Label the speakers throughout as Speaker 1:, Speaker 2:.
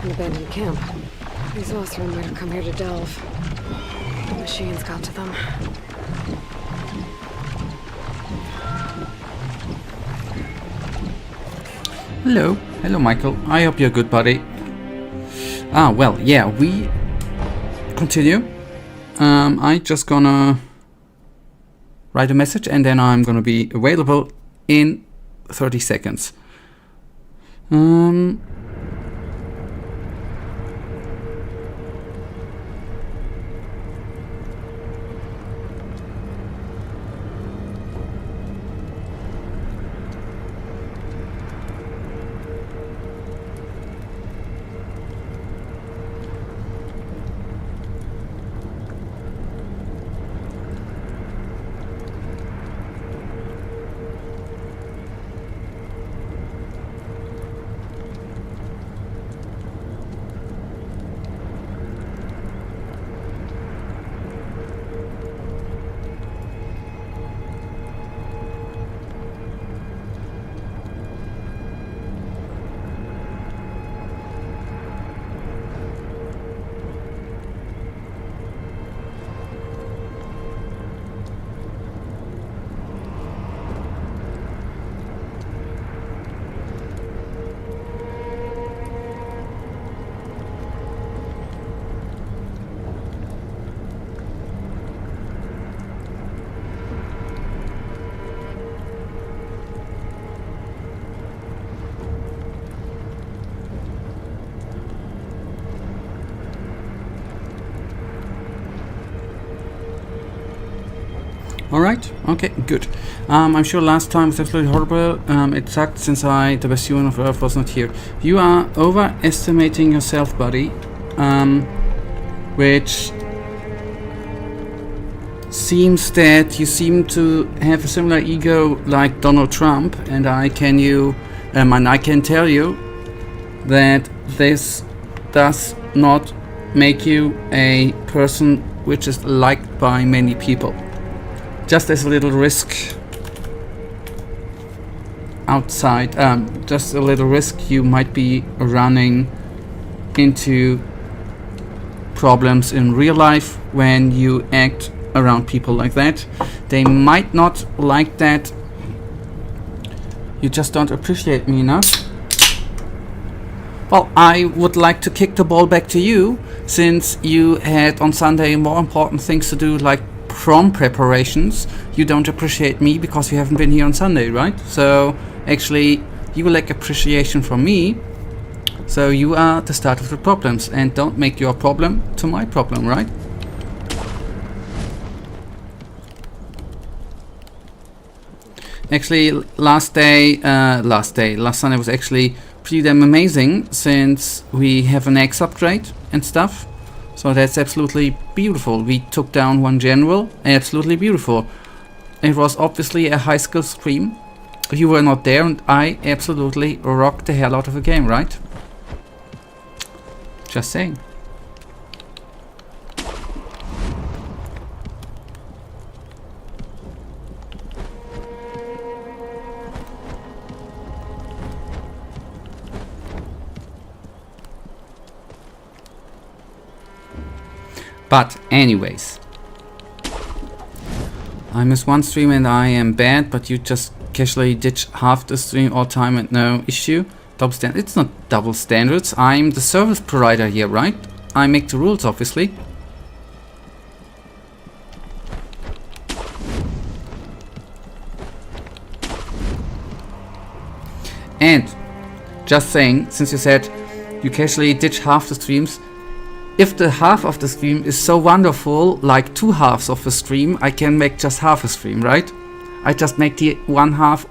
Speaker 1: an abandoned camp. These Othran might have come here to delve. The machines got to them.
Speaker 2: Hello. Hello, Michael. I hope you're good, buddy. Well, yeah, we continue. I just gonna write a message and then I'm gonna be available in 30 seconds. Alright, okay, good. I'm sure last time was absolutely horrible. It sucked since the best human of Earth was not here. You are overestimating yourself, buddy. Which seems that you seem to have a similar ego like Donald Trump, and I can tell you that this does not make you a person which is liked by many people. Just as a little risk outside, just a little risk, you might be running into problems in real life when you act around people like that. They might not like that. You just don't appreciate me enough. Well, I would like to kick the ball back to you, since you had on Sunday more important things to do, like prom preparations. You don't appreciate me because you haven't been here on Sunday, right? So actually you lack appreciation from me, so you are the start of the problems, and don't make your problem to my problem, right? Actually last Sunday was actually pretty damn amazing, since we have an X upgrade and stuff. So that's absolutely beautiful. We took down one general. Absolutely beautiful. It was obviously a high skill stream. You were not there, and I absolutely rocked the hell out of the game, right? Just saying. But anyways, I miss one stream and I am bad, but you just casually ditch half the stream all time and no issue. Double standard. It's not double standards. I'm the service provider here, right? I make the rules, obviously. And just saying, since you said you casually ditch half the streams, if the half of the stream is so wonderful, like two halves of the stream, I can make just half a stream, right? I just make the one half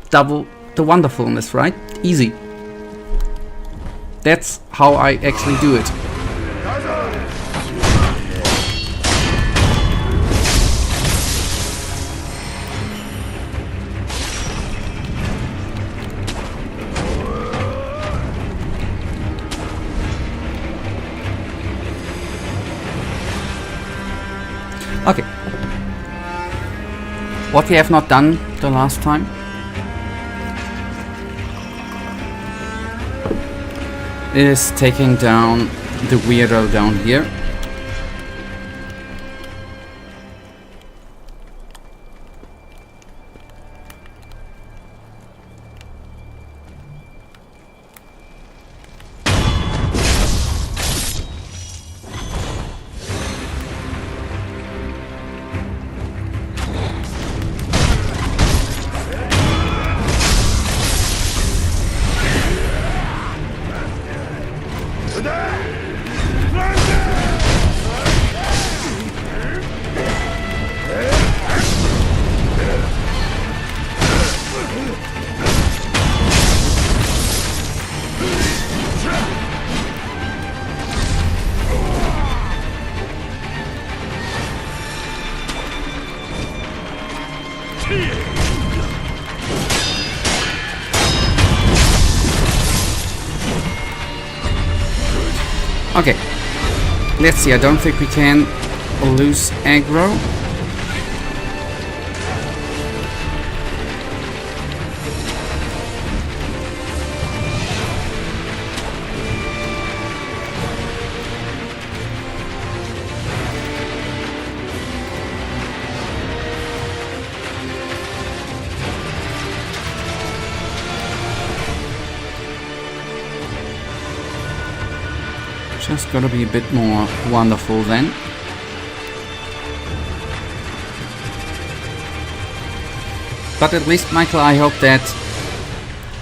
Speaker 2: double the wonderfulness, right? Easy. That's how I actually do it. Okay. What we have not done the last time is taking down the weirdo down here. Okay, let's see, I don't think we can lose aggro. Just gotta be a bit more wonderful then. But at least, Michael, I hope that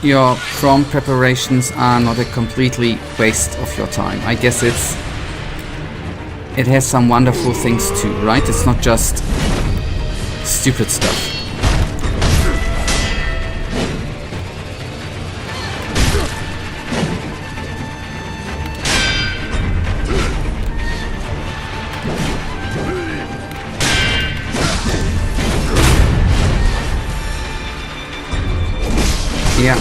Speaker 2: your From preparations are not a completely waste of your time. I guess it has some wonderful things too, right? It's not just stupid stuff. Yeah,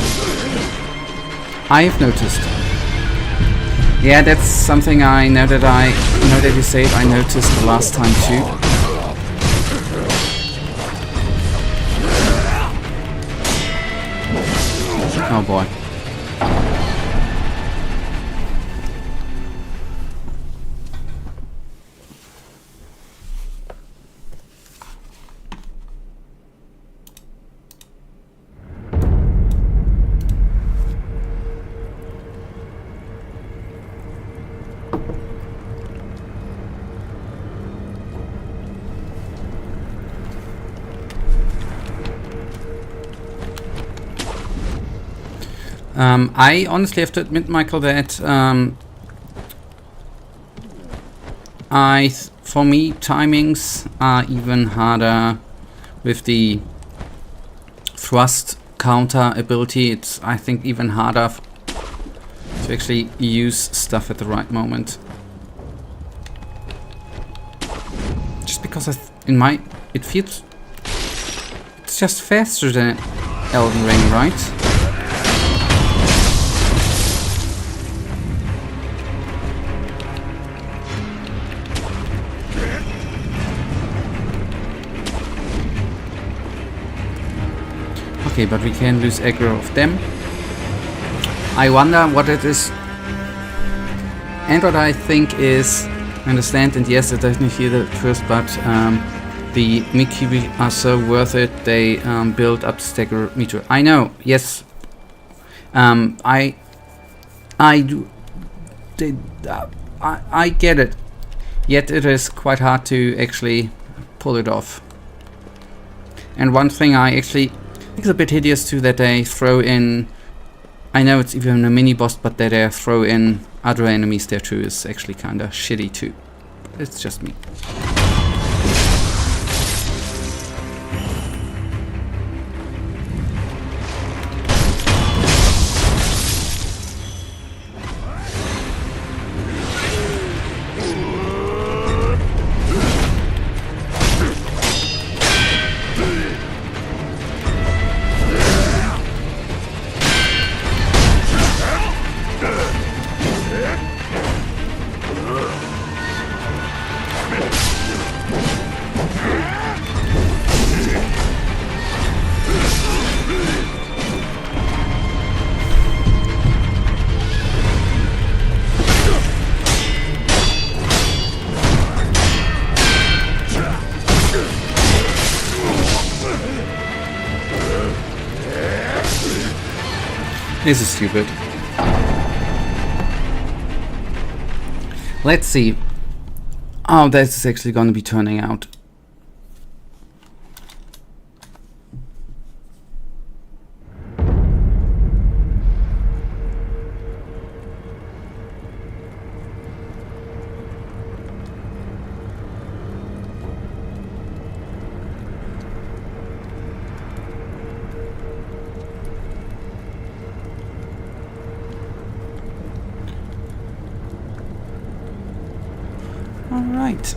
Speaker 2: I've noticed. Yeah, that's something I know that you say it, I noticed the last time too. Oh boy. I honestly have to admit, Michael, that for me, timings are even harder with the thrust counter ability. It's, I think, even harder to actually use stuff at the right moment. Just because it feels it's just faster than Elden Ring, right? Okay, but we can lose aggro of them. I wonder what it is. And what I think is, I understand, and yes, I definitely hear that at first, but the Mikibi are so worth it. They build up the stagger meter. I know, yes. I get it. Yet it is quite hard to actually pull it off. And one thing I actually think is a bit hideous too, that they throw in, I know it's even a mini boss, but that they throw in other enemies there too is actually kinda shitty too. But it's just me. This is stupid. Let's see how this is actually going to be turning out. All right.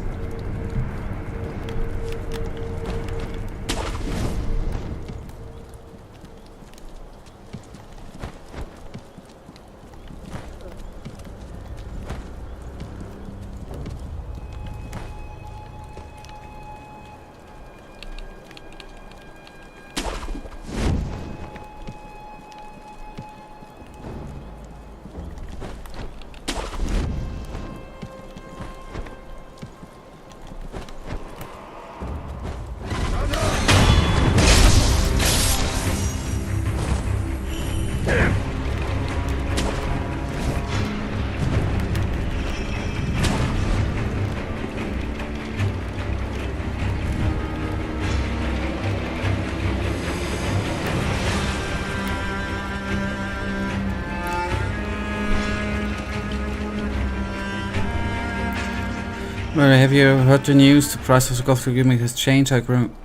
Speaker 2: Well, have you heard the news? The price of the Gothic remake has changed. I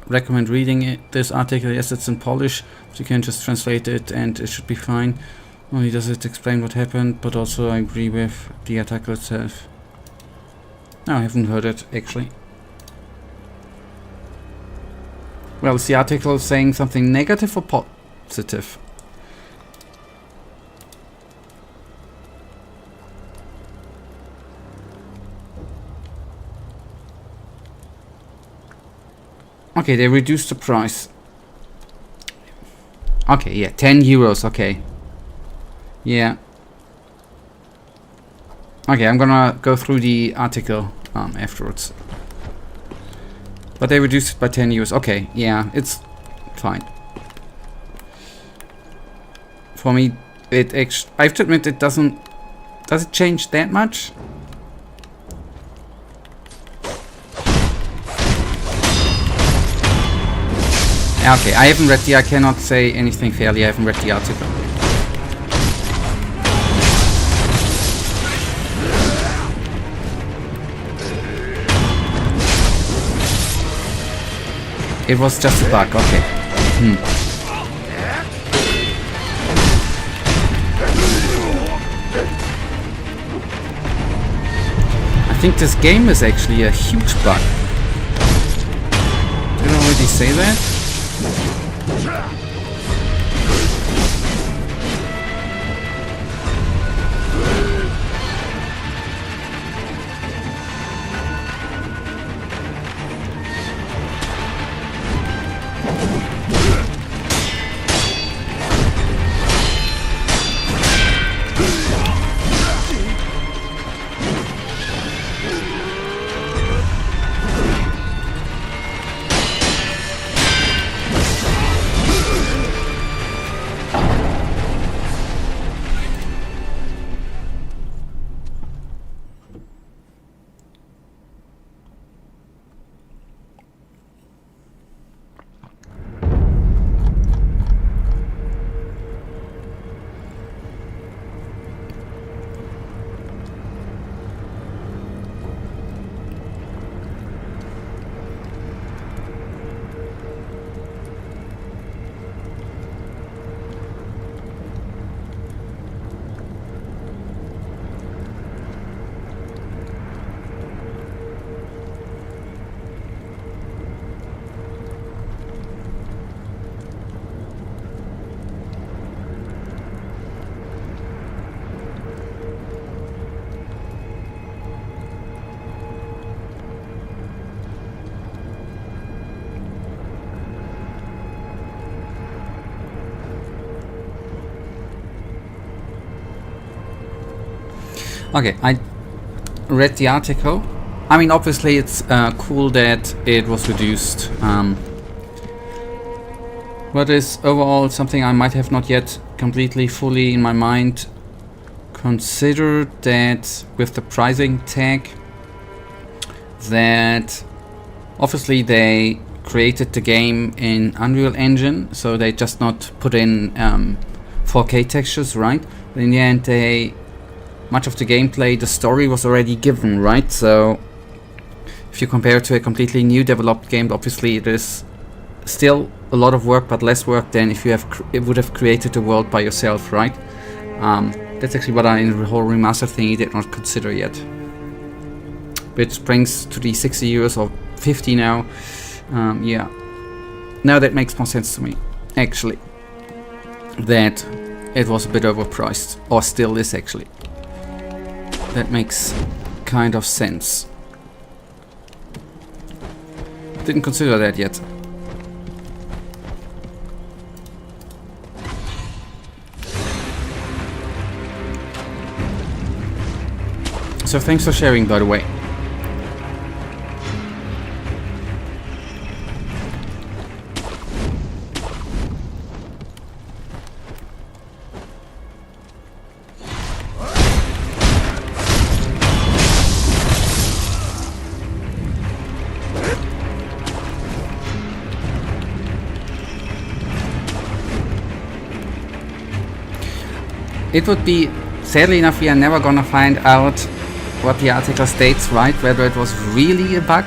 Speaker 2: recommend reading it. This article. Yes, it's in Polish, but you can just translate it and it should be fine. Only does it explain what happened, but also I agree with the article itself. No, I haven't heard it, actually. Well, is the article saying something negative or positive? Okay, they reduced the price. Okay, yeah, 10 euros, okay. Yeah. Okay, I'm gonna go through the article afterwards. But they reduced it by 10 euros. Okay, yeah, it's fine. For me, it actually, I have to admit, it doesn't... Does it change that much? Okay, I haven't read I cannot say anything fairly, I haven't read the article. It was just a bug, okay. I think this game is actually a huge bug. Did I already say that? Okay, I read the article. I mean, obviously it's cool that it was reduced. What is overall something I might have not yet completely fully in my mind considered, that with the pricing tag, that obviously they created the game in Unreal Engine, so they just not put in 4K textures, right? But in the end, much of the gameplay, the story was already given, right? So if you compare it to a completely new developed game, obviously it is still a lot of work, but less work than if you would have created the world by yourself, right? That's actually what I, in the whole remaster thingy, did not consider yet. Which brings to the 60 euros or 50 now. Yeah. Now that makes more sense to me, actually. That it was a bit overpriced, or still is actually. That makes kind of sense. Didn't consider that yet. So thanks for sharing, by the way. It would be, sadly enough, we are never gonna find out what the article states, right? Whether it was really a bug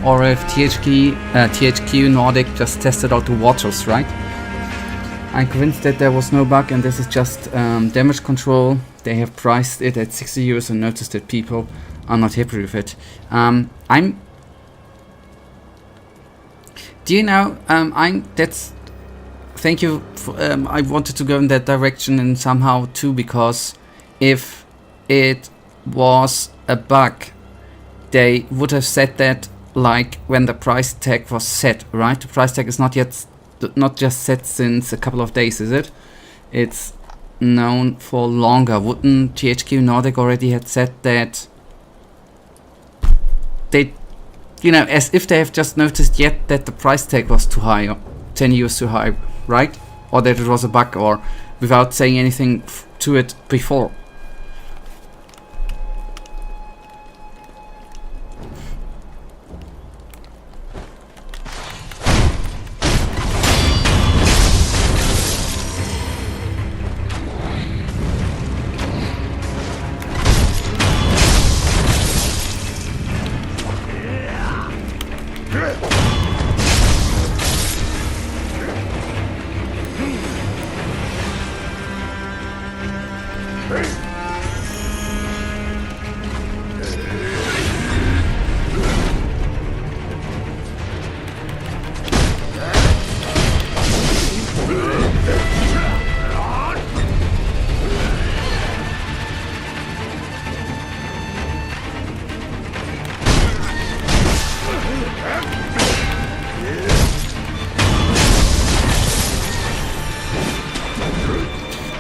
Speaker 2: or if THQ Nordic just tested out the waters, right? I'm convinced that there was no bug and this is just damage control. They have priced it at 60 euros and noticed that people are not happy with it. Do you know, thank you. I wanted to go in that direction and somehow too, because if it was a bug, they would have said that like when the price tag was set, right? The price tag is not just set since a couple of days, is it? It's known for longer. Wouldn't THQ Nordic already had said that they, you know, as if they have just noticed yet that the price tag was too high, or 10 euros too high, right? Or that it was a bug, or without saying anything to it before.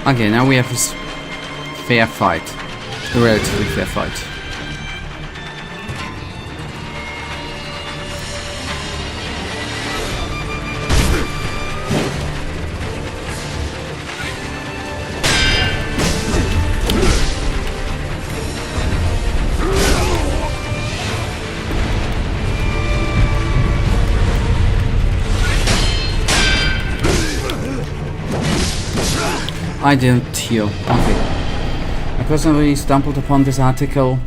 Speaker 2: Okay, now we have a fair fight. A relatively fair fight. I didn't heal. Okay. I personally stumbled upon this article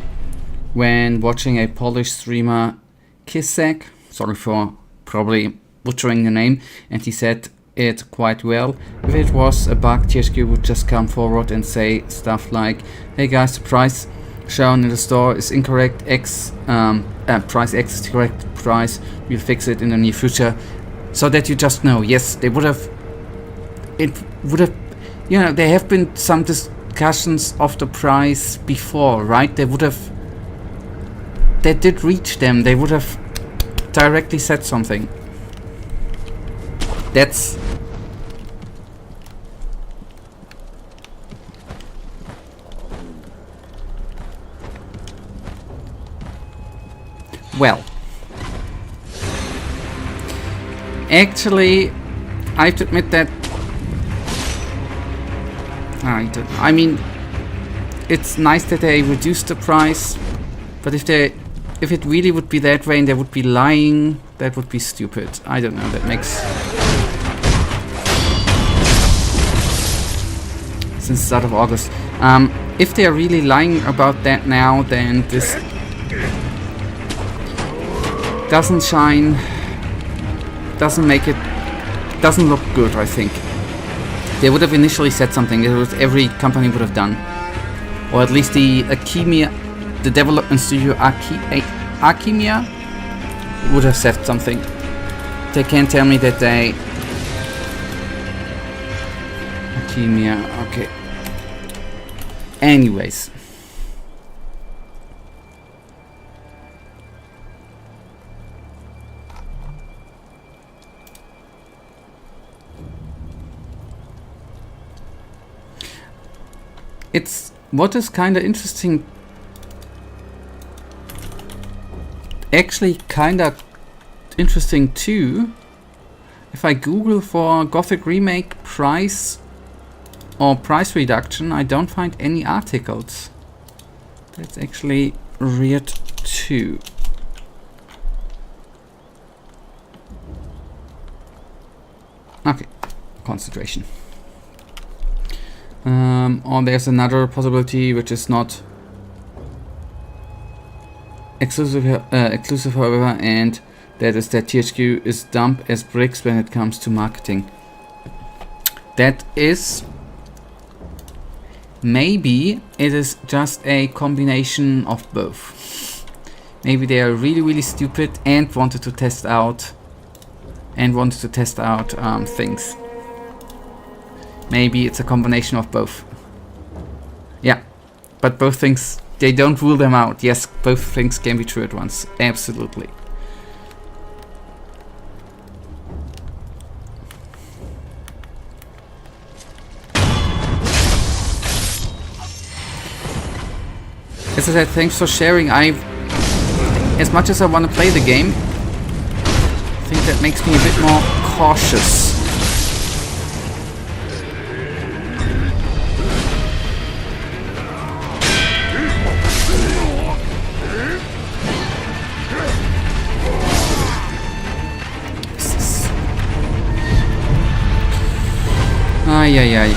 Speaker 2: when watching a Polish streamer, Kisek, sorry for probably butchering the name, and he said it quite well. If it was a bug, THQ would just come forward and say stuff like, hey guys, the price shown in the store is incorrect, price X is the correct price, we'll fix it in the near future. So that you just know, yes, they would have, it would have, you know, there have been some discussions of the price before, right? They did reach them. They would have directly said something. That's... Well. Actually, I have to admit that I mean, it's nice that they reduced the price, but if it really would be that way and they would be lying, that would be stupid. I don't know, that makes... Since the start of August. If they are really lying about that now, then this doesn't shine, doesn't make it, doesn't look good, I think. They would have initially said something, that was every company would have done. Or at least the Akimia, the development studio Akimia would have said something. They can't tell me that they... Akimia, okay. Anyways. It's what is kind of interesting, actually kind of interesting too. If I Google for Gothic remake price or price reduction, I don't find any articles. That's actually weird too. Okay, concentration. Or there's another possibility which is not exclusive, however, and that is that THQ is dumb as bricks when it comes to marketing. That is... Maybe it is just a combination of both. Maybe they are really, really stupid and wanted to test out things. Maybe it's a combination of both. Yeah, but both things, they don't rule them out. Yes, both things can be true at once. Absolutely. As I said, thanks for sharing. As much as I want to play the game, I think that makes me a bit more cautious. Ay, ay, ay.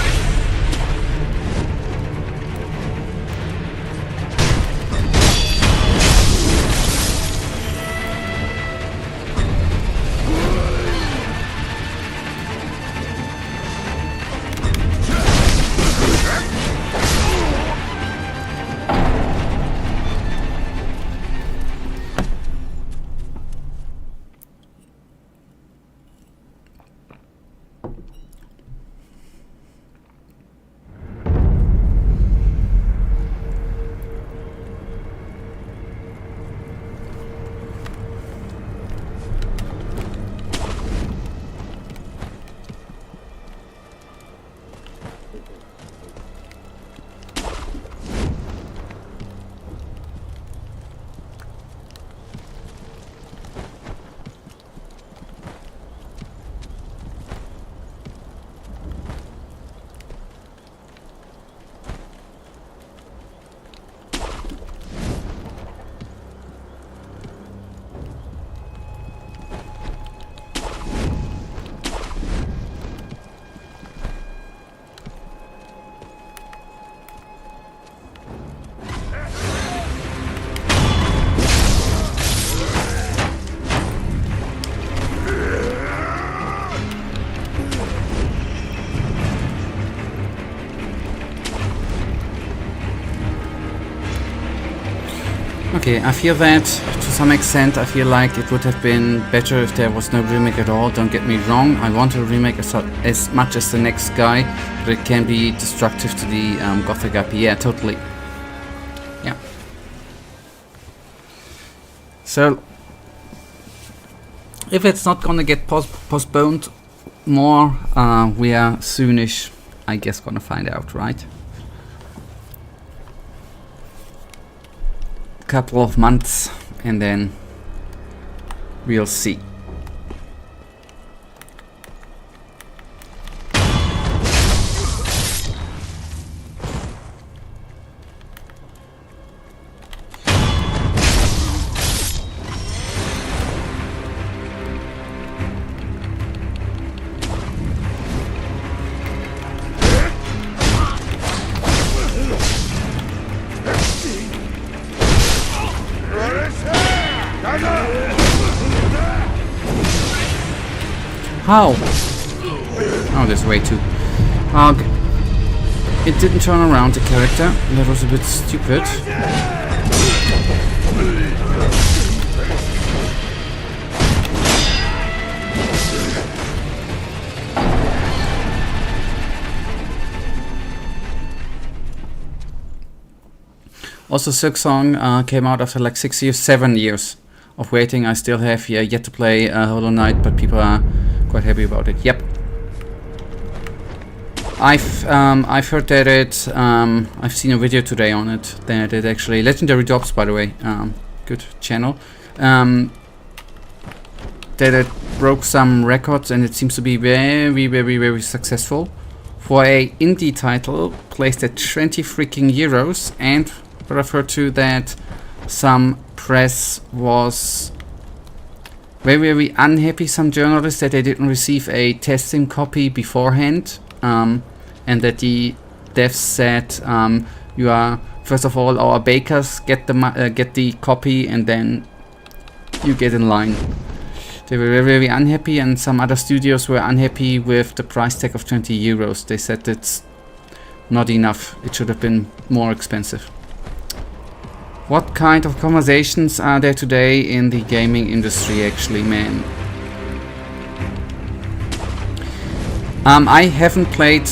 Speaker 2: Okay, I feel that to some extent. I feel like it would have been better if there was no remake at all. Don't get me wrong, I want a remake as much as the next guy, but it can be destructive to the Gothic IP. Yeah, totally. Yeah. So, if it's not gonna get postponed more, we are soonish, I guess, gonna find out, right? Couple of months and then we'll see. How? Oh, there's way too. It didn't turn around the character. That was a bit stupid. Also, Silksong came out after like 6 years, 7 years of waiting. I still have yet to play Hollow Knight, but people are quite happy about it. Yep. I've heard that I've seen a video today on it. That it actually Legendary Drops, by the way, good channel. That it broke some records, and it seems to be very successful for a indie title placed at 20 freaking euros. And what I've heard too, that some press was very unhappy. Some journalists that they didn't receive a testing copy beforehand. And that the devs said, "You are first of all our bakers. Get the copy, and then you get in line." They were very unhappy, and some other studios were unhappy with the price tag of 20 euros. They said it's not enough. It should have been more expensive. What kind of conversations are there today in the gaming industry, actually, man? I haven't played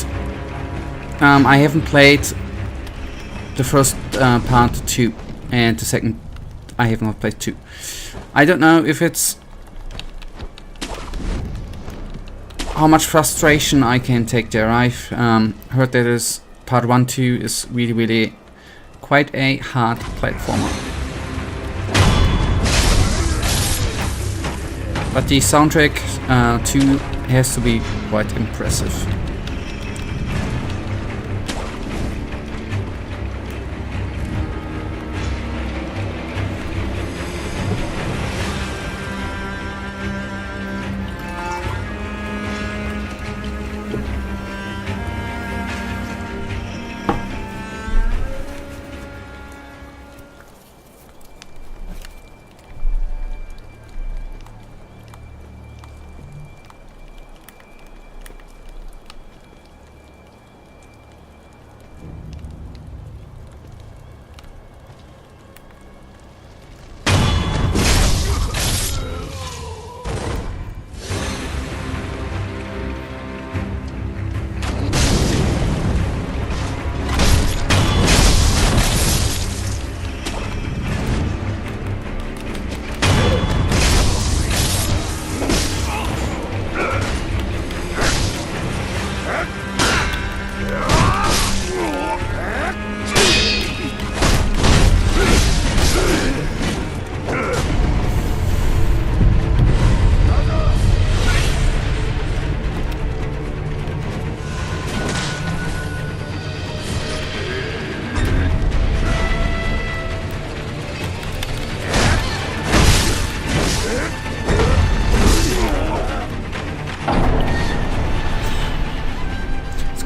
Speaker 2: the first part 2, and the second I have not played 2. I don't know if it's how much frustration I can take there. I've heard that part 1, 2 is really quite a hard platformer. But the soundtrack 2 has to be quite impressive.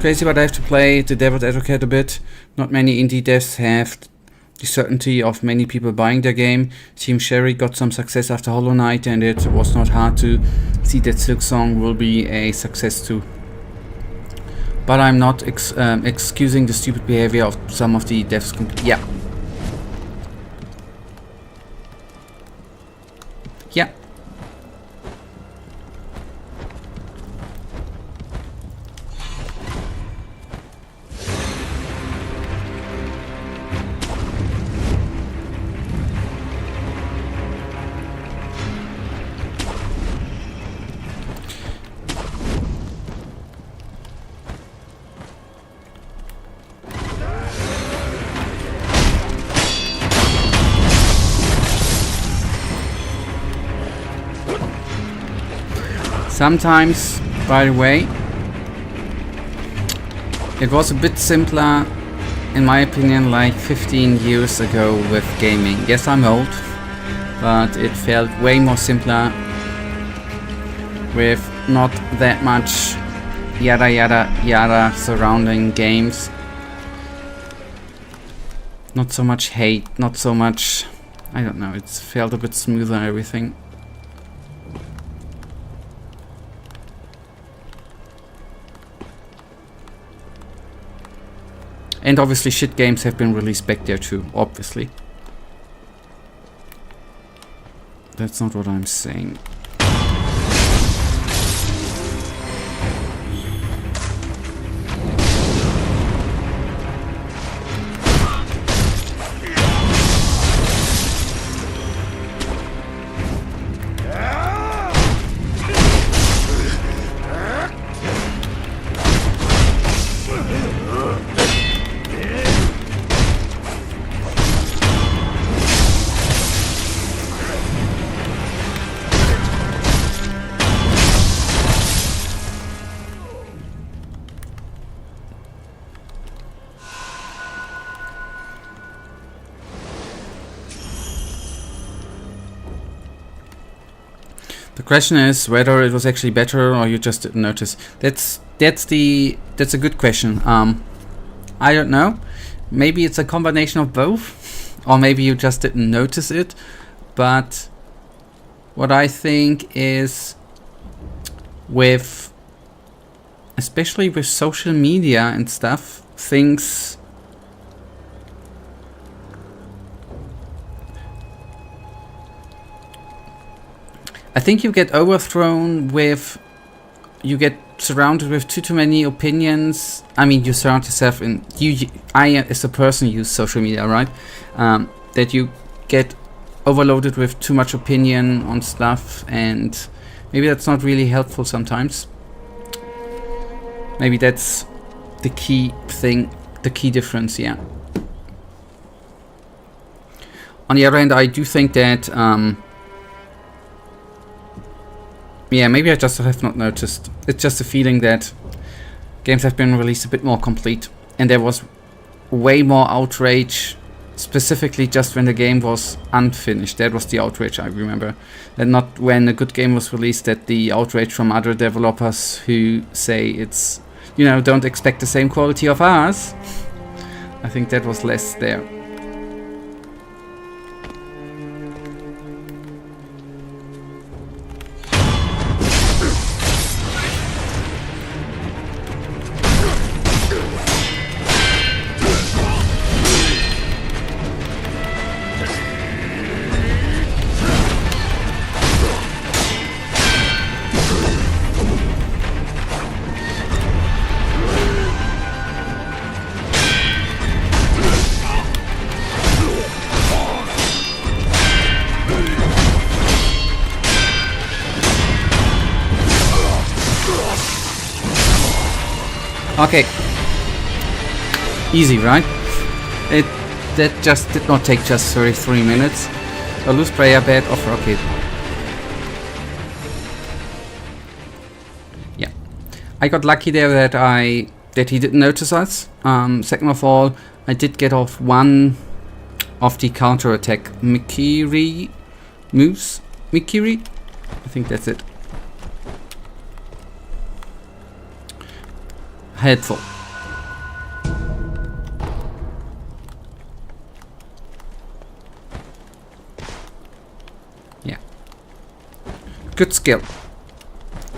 Speaker 2: Crazy, but I have to play the devil's advocate a bit. Not many indie devs have the certainty of many people buying their game. Team Sherry got some success after Hollow Knight, and it was not hard to see that Silksong will be a success too. But I'm not excusing the stupid behavior of some of the devs. Yeah. Sometimes, by the way, it was a bit simpler, in my opinion, like 15 years ago with gaming. Yes, I'm old, but it felt way more simpler with not that much yada surrounding games. Not so much hate, not so much, I don't know, it felt a bit smoother, everything. And obviously shit games have been released back there too, obviously. That's not what I'm saying. The question is whether it was actually better or you just didn't notice. That's a good question. I don't know. Maybe it's a combination of both, or maybe you just didn't notice it. But what I think is, especially with social media and stuff, things. I think you get overthrown with, you get surrounded with too many opinions. I mean, you surround yourself in, I as a person use social media, right? That you get overloaded with too much opinion on stuff, and maybe that's not really helpful sometimes. Maybe that's the key thing, the key difference, yeah. On the other hand, I do think that, yeah, maybe I just have not noticed. It's just a feeling that games have been released a bit more complete, and there was way more outrage, specifically just when the game was unfinished. That was the outrage I remember. And not when a good game was released, that the outrage from other developers who say it's, you know, don't expect the same quality of ours. I think that was less there. Okay. Easy, right? That just did not take just 33 minutes. A loose prayer bed of rocket. Yeah. I got lucky there that he didn't notice us. Second of all, I did get off one of the counter attack Mikiri moves. Mikiri? I think that's it. Helpful. Yeah. Good skill.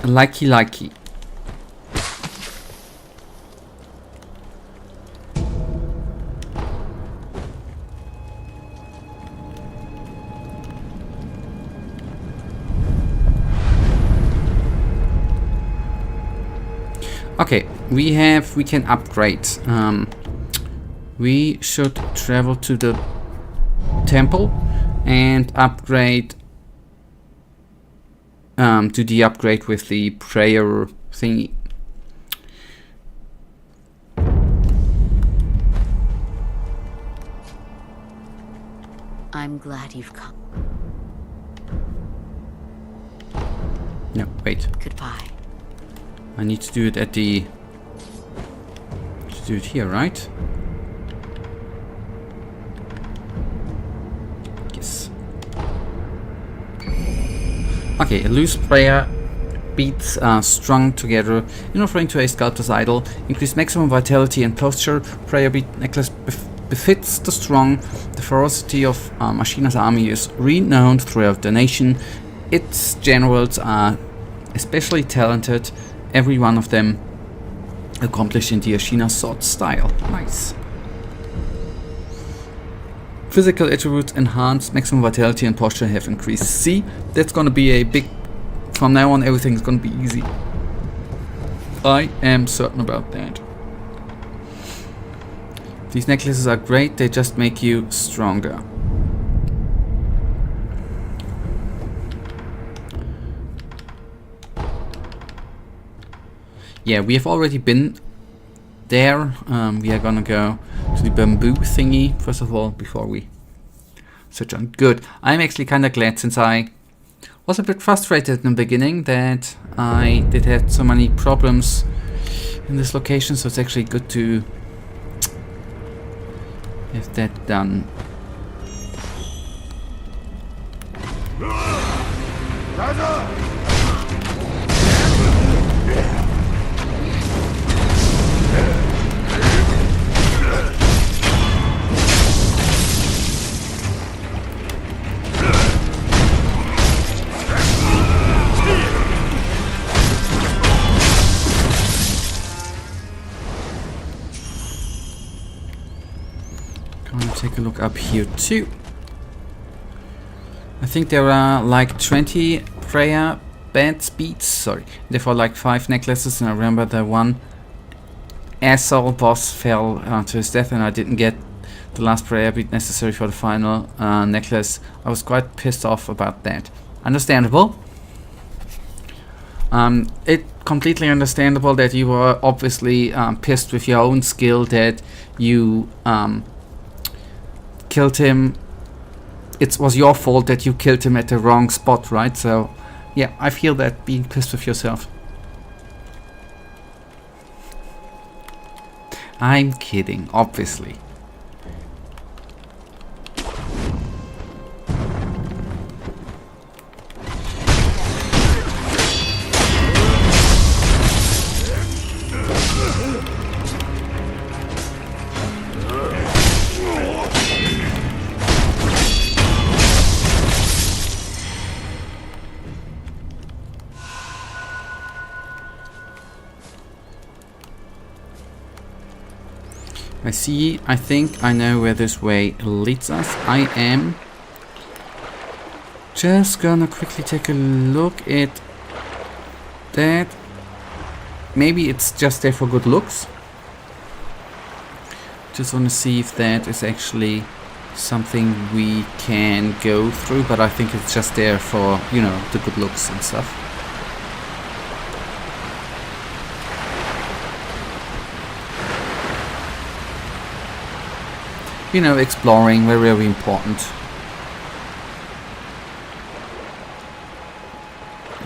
Speaker 2: Likey. Okay, we can upgrade. We should travel to the temple and upgrade to the upgrade with the prayer thingy.
Speaker 3: I'm glad you've come.
Speaker 2: No, wait.
Speaker 3: Goodbye.
Speaker 2: I need to do it at the... to do it here, right? Yes. Okay, a loose prayer beats strung together in offering to a sculptor's idol. Increase maximum vitality and posture. Prayer beat necklace befits the strong. The ferocity of Ashina's army is renowned throughout the nation. Its generals are especially talented. Every one of them accomplished in the Ashina sword style. Nice. Physical attributes enhanced, maximum vitality and posture have increased. See, that's gonna be a big... From now on, everything's gonna be easy. I am certain about that. These necklaces are great, they just make you stronger. Yeah, we have already been there. We are gonna go to the bamboo thingy first of all before we switch on. Good. I'm actually kind of glad, since I was a bit frustrated in the beginning that I did have so many problems in this location, so it's actually good to have that done. Take a look up here too. I think there are like 20 prayer bad speeds, sorry, therefore like 5 necklaces, and I remember the one asshole boss fell to his death and I didn't get the last prayer beat necessary for the final necklace. I was quite pissed off about that. Understandable. It completely understandable that you were obviously pissed with your own skill that you killed him. It was your fault that you killed him at the wrong spot, right? So yeah, I feel that, being pissed with yourself. I'm kidding, obviously. I think I know where this way leads us. I am just gonna quickly take a look at that. Maybe it's just there for good looks. Just wanna see if that is actually something we can go through, but I think it's just there for, you know, the good looks and stuff. You know, exploring, very, very important.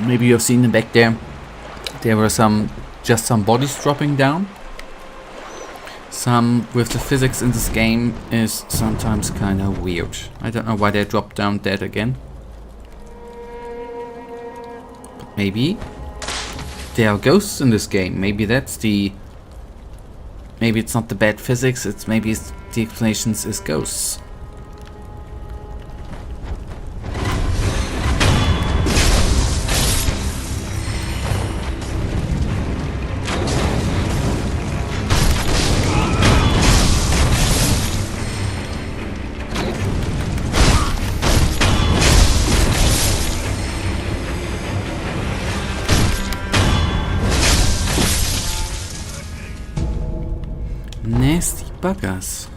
Speaker 2: Maybe you've seen them back there. There were just some bodies dropping down. Some with the physics in this game is sometimes kind of weird. I don't know why they dropped down dead again. But maybe there are ghosts in this game. Maybe that's the... Maybe it's not the bad physics, it's maybe it's the explanations is ghosts. Nasty buggers.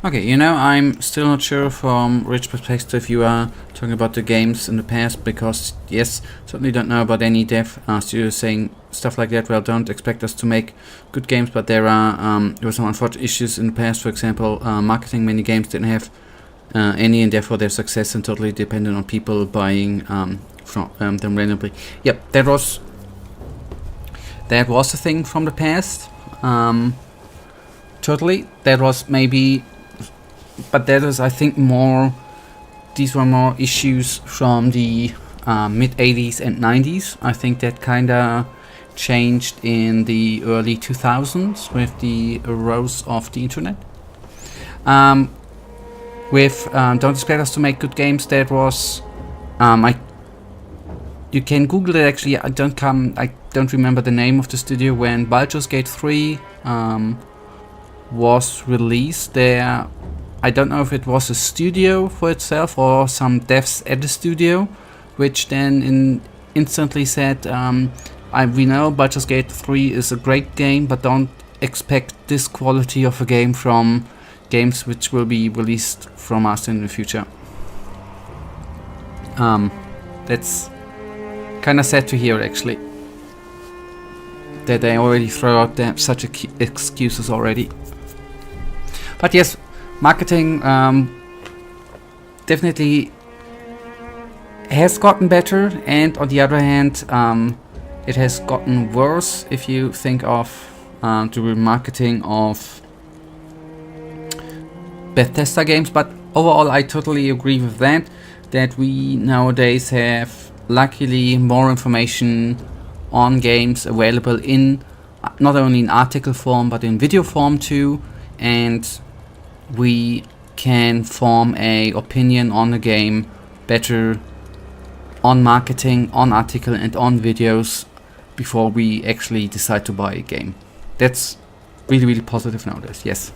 Speaker 2: Okay, you know, I'm still not sure from which perspective you are talking about the games in the past, because, yes, certainly don't know about any dev studios saying stuff like that. Well, don't expect us to make good games, but there were some unfortunate issues in the past. For example, marketing many games didn't have any, and therefore their success and totally dependent on people buying from them randomly. Yep, that was a thing from the past. Totally, that was maybe... But that is, I think, more... These were more issues from the mid 80s and 90s. I think that kinda changed in the early 2000s with the rise of the internet. With Don't Expect Us to Make Good Games, that was you can Google it. Actually, I don't remember the name of the studio when Baldur's Gate 3 was released. There, I don't know if it was a studio for itself or some devs at the studio, which then instantly said, we know Baldur's Gate 3 is a great game, but don't expect this quality of a game from games which will be released from us in the future. That's kind of sad to hear, actually, that they already throw out such excuses already. But yes, marketing definitely has gotten better, and on the other hand, it has gotten worse if you think of the marketing of Bethesda games. But overall, I totally agree with that we nowadays have luckily more information on games available in not only in article form but in video form too, and we can form a opinion on the game better on marketing, on article and on videos before we actually decide to buy a game. That's really, really positive nowadays, yes.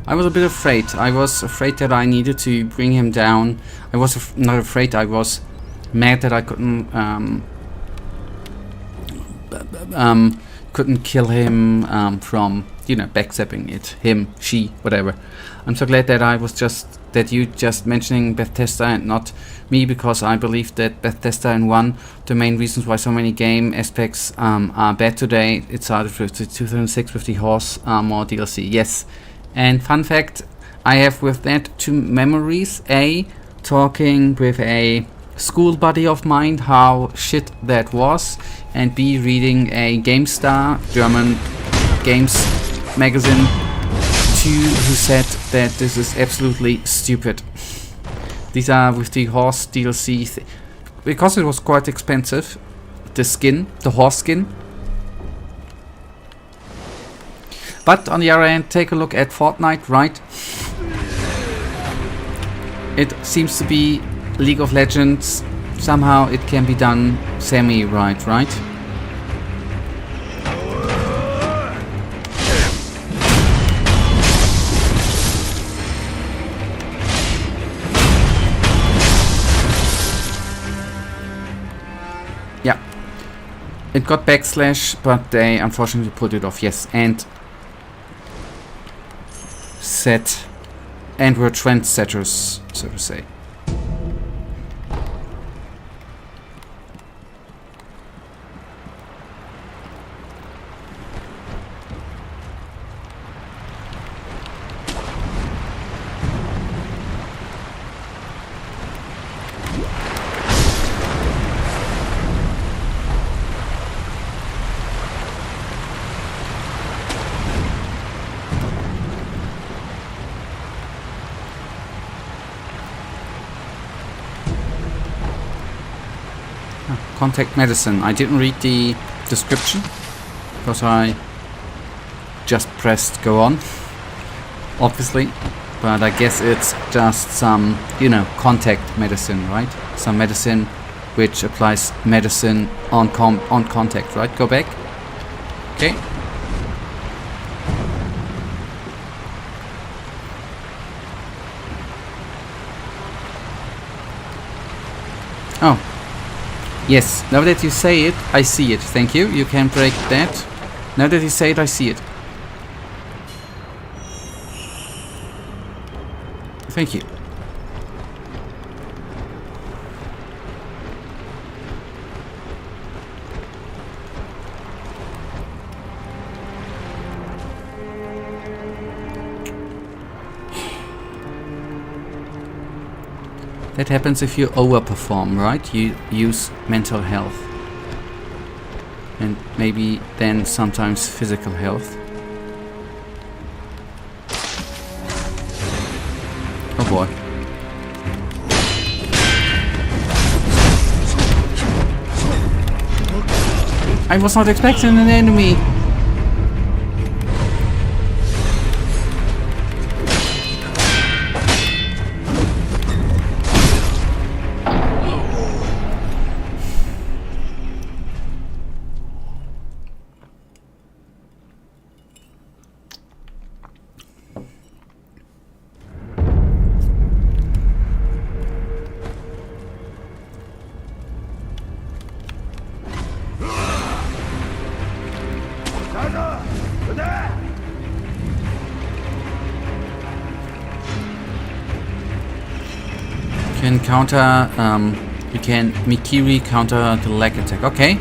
Speaker 2: I was a bit afraid. I was afraid that I needed to bring him down. I was not afraid, I was mad that I couldn't kill him from, backstabbing it. Him, she, whatever. I'm so glad that you just mentioning Bethesda and not me, because I believe that Bethesda in one the main reasons why so many game aspects are bad today. It started with the 2006 with the horse armor DLC. Yes. And fun fact, I have with that two memories. A, talking with a school buddy of mine how shit that was, and B, reading a GameStar, German games magazine, who said that this is absolutely stupid. These are with the horse DLC, because it was quite expensive, the horse skin. But on the other hand, take a look at Fortnite, right? It seems to be League of Legends. Somehow it can be done semi-right, right? Yeah. It got backslash, but they unfortunately pulled it off, yes. And were trendsetters, so to say. Contact medicine. I didn't read the description because I just pressed go on, obviously, but I guess it's just some, you know, contact medicine, right? Some medicine which applies medicine on contact, right? Go back. Okay. Oh. Yes, now that you say it, I see it. Thank you. You can break that. Now that you say it, I see it. Thank you. That happens if you overperform, right? You use mental health. And maybe then sometimes physical health. Oh boy. I was not expecting an enemy. Can counter, you can Mikiri counter the leg attack. Okay.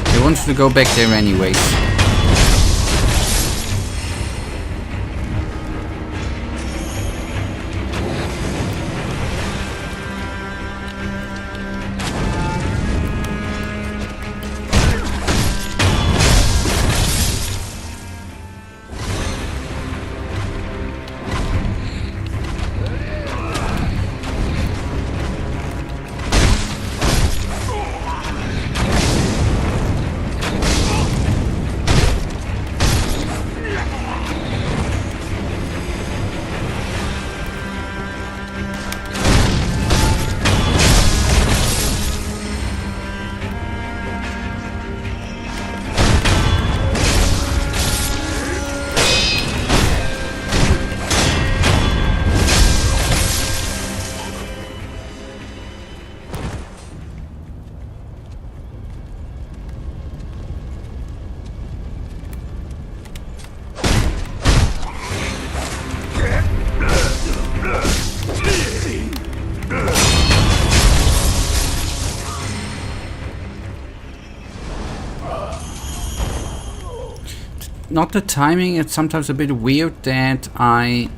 Speaker 2: I wanted to go back there anyways. Not the timing, it's sometimes a bit weird that I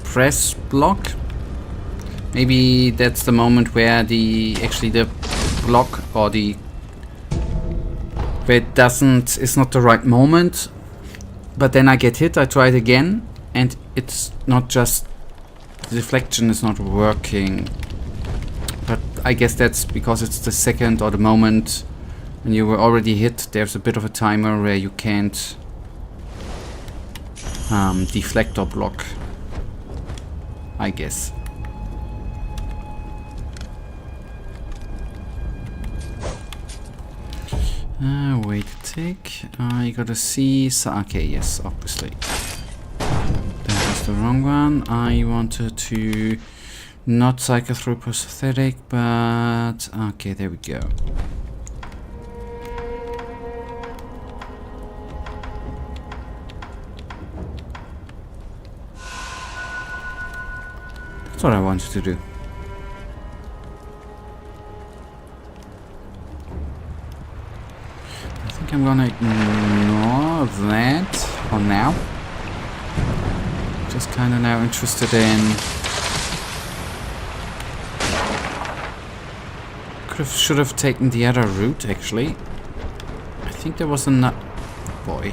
Speaker 2: press block. Maybe that's the moment where the block or where it it's not the right moment. But then I get hit, I try it again, and it's not just, the deflection is not working. But I guess that's because it's the second or the moment when you were already hit. There's a bit of a timer where you can't deflect or block, I guess. Wait a tick. I gotta see. So, okay, yes, obviously. That was the wrong one. I wanted to not cycle through prosthetic, but okay, there we go. That's what I wanted to do. I think I'm gonna ignore that for now. Just kinda now interested in... should have taken the other route actually. I think there was a boy.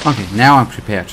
Speaker 2: Okay, now I'm prepared.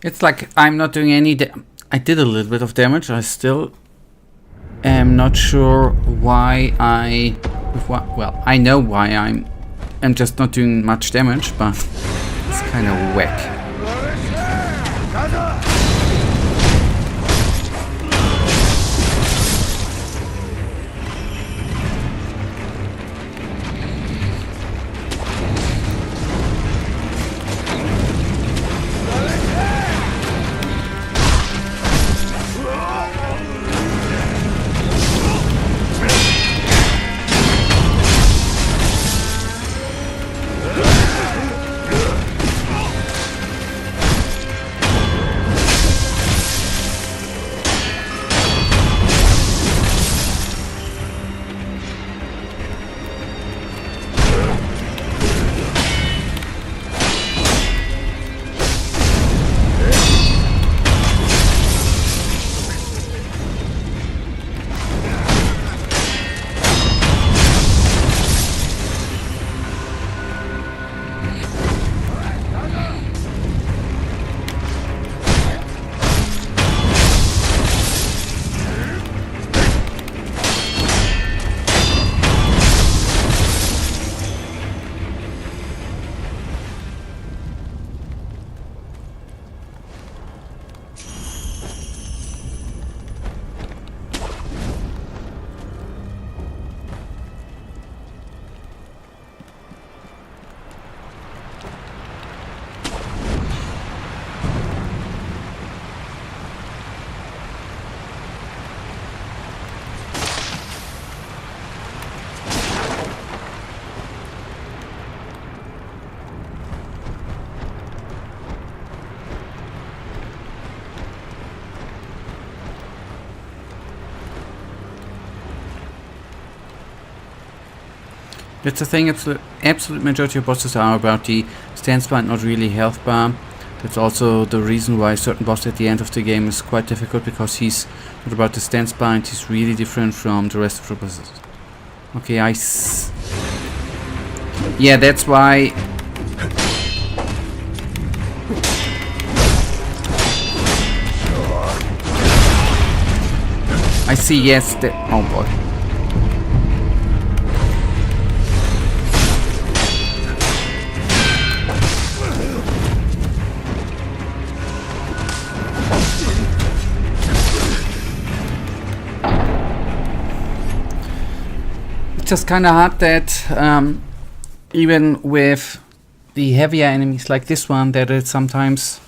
Speaker 2: It's like I'm not doing any I did a little bit of damage. I still am not sure why well, I know why I'm just not doing much damage, but it's kind of whack. That's the thing, absolute majority of bosses are about the stance bar and not really health bar. That's also the reason why certain boss at the end of the game is quite difficult, because he's not about the stance bar and he's really different from the rest of the bosses. Okay, yeah, that's why... I see, yes, oh boy. Just kind of hard that even with the heavier enemies like this one, that it's sometimes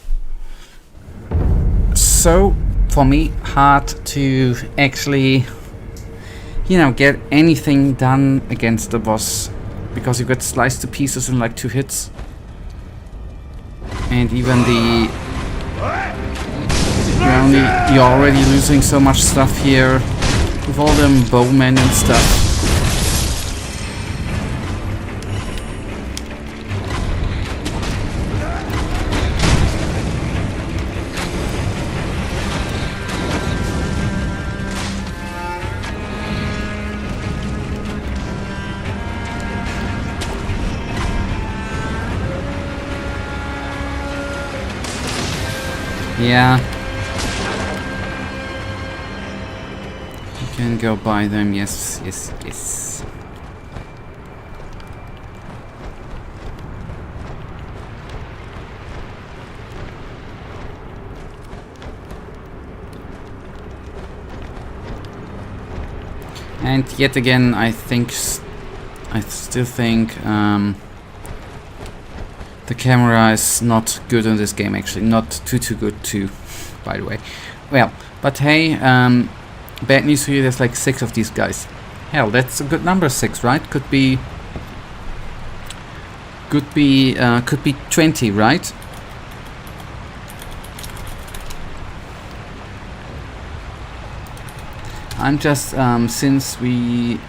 Speaker 2: so, for me, hard to actually, you know, get anything done against the boss, because you get sliced to pieces in like 2 hits. And even you're already losing so much stuff here with all them bowmen and stuff. Yeah. You can go buy them, yes, yes, yes. And yet again, I still think the The camera is not good in this game, actually. Not too good too, by the way. Well, but hey, bad news for you, there's like 6 of these guys. Hell, that's a good number, 6, right? Could be 20, right? I'm just, since we...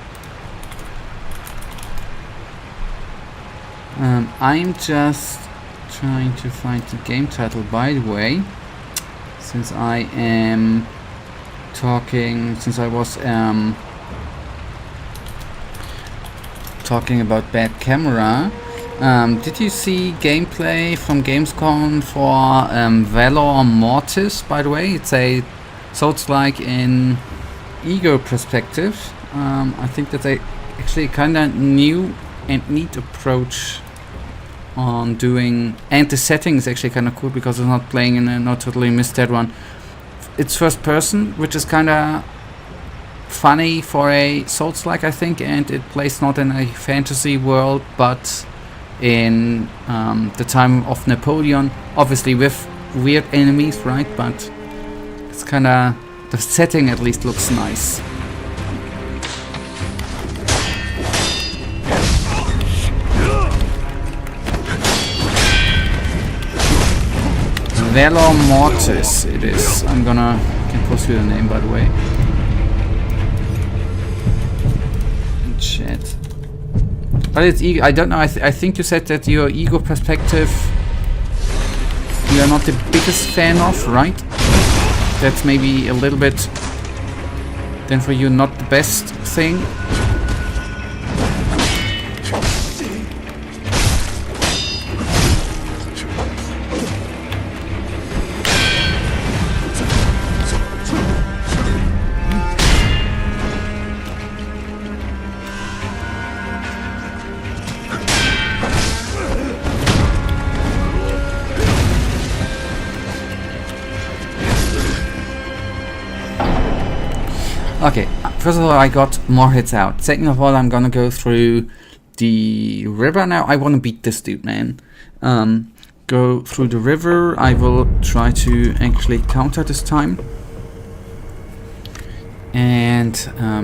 Speaker 2: I'm just trying to find the game title, by the way. Since I am talking, since I was talking about bad camera, did you see gameplay from Gamescom for Valor Mortis, by the way? It's a Souls-like in ego perspective. I think that's actually kind of new and neat approach on doing, and the setting is actually kind of cool because it's not playing in a, not totally missed that one. It's first person, which is kind of funny for a Souls-like, I think, and it plays not in a fantasy world but in the time of Napoleon, obviously with weird enemies, right? But it's kind of, the setting at least looks nice. Valor Mortis it is. I can post you the name, by the way. In chat. But it's ego. I don't know. I think you said that your ego perspective you are not the biggest fan of, right? That's maybe a little bit, then for you, not the best thing. Okay, first of all, I got more hits out. Second of all, I'm gonna go through the river now. I wanna beat this dude, man. Go through the river. I will try to actually counter this time. And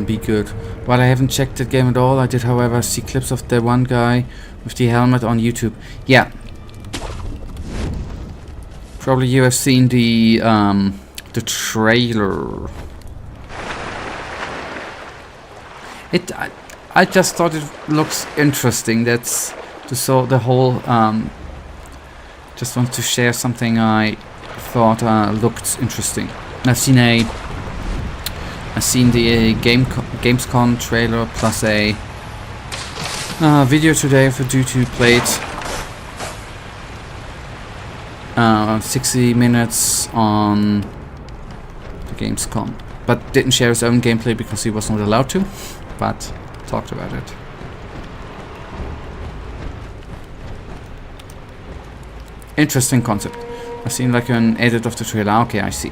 Speaker 2: be good. While I haven't checked that game at all, I did, however, see clips of the one guy with the helmet on YouTube. Yeah. Probably you have seen the trailer. I just thought it looks interesting. That's the whole. Just want to share something I thought looked interesting. I've seen the Gamescom trailer plus a video today of a dude who played 60 minutes on the Gamescom, but didn't share his own gameplay because he was not allowed to. But talked about it. Interesting concept. I've seen like an edit of the trailer. Okay, I see.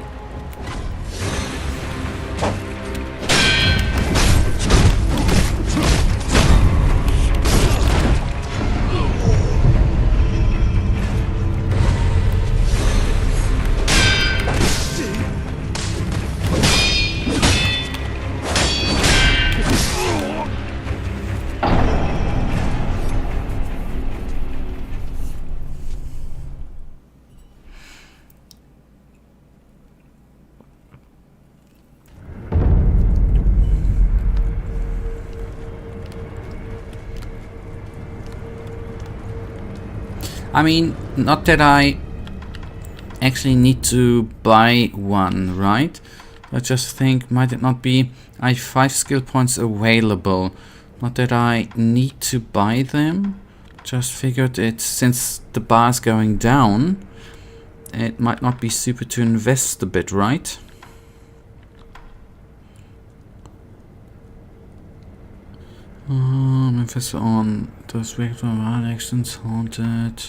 Speaker 2: I mean, not that I actually need to buy one, right? I just think, might it not be, I have 5 skill points available. Not that I need to buy them. Just figured it, since the bar is going down, it might not be super to invest a bit, right? Invest on those regular actions haunted.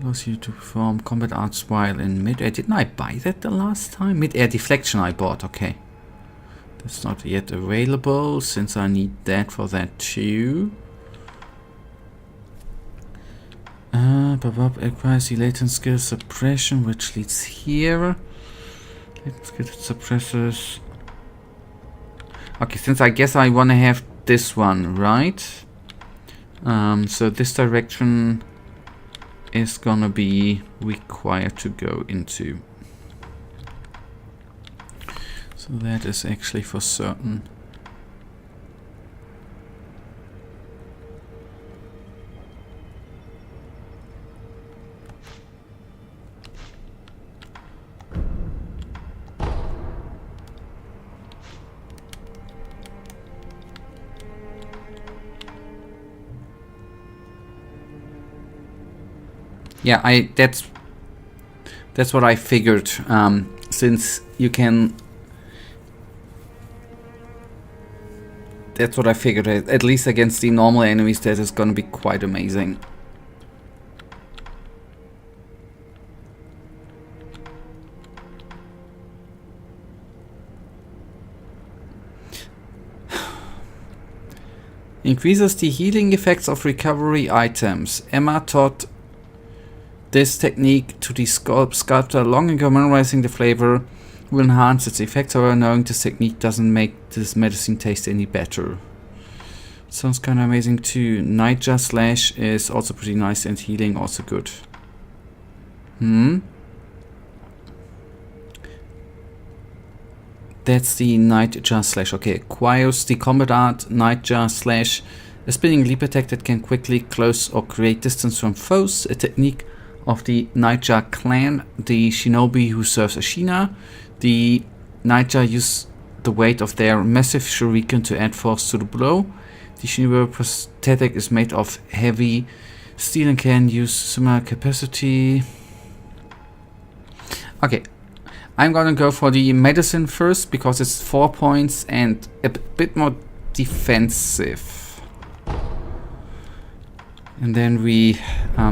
Speaker 2: Allows you to perform combat arts while in mid-air. Didn't I buy that the last time? Mid-air deflection I bought, okay. That's not yet available, since I need that for that too. Acquires the latent skill suppression, which leads here. Latent skill suppresses. Okay, since I guess I want to have this one, right? So this direction is gonna be required to go into. So that is actually for certain. Yeah, that's what I figured. Since you can, that's what I figured. At least against the normal enemies, that is gonna be quite amazing. Increases the healing effects of recovery items. Emma taught this technique to the sculptor long ago. Memorizing the flavor will enhance its effects, however knowing this technique doesn't make this medicine taste any better. Sounds kind of amazing too. Nightjar Slash is also pretty nice and healing also good. That's the Nightjar Slash. Okay, acquires the combat art Nightjar Slash. A spinning leap attack that can quickly close or create distance from foes. A technique of the Nightjar clan, the shinobi who serves Ashina. The Nightjar use the weight of their massive shuriken to add force to the blow. The shinobi prosthetic is made of heavy steel and can use similar capacity. Okay, I'm gonna go for the medicine first because it's 4 points and a bit more defensive. And then we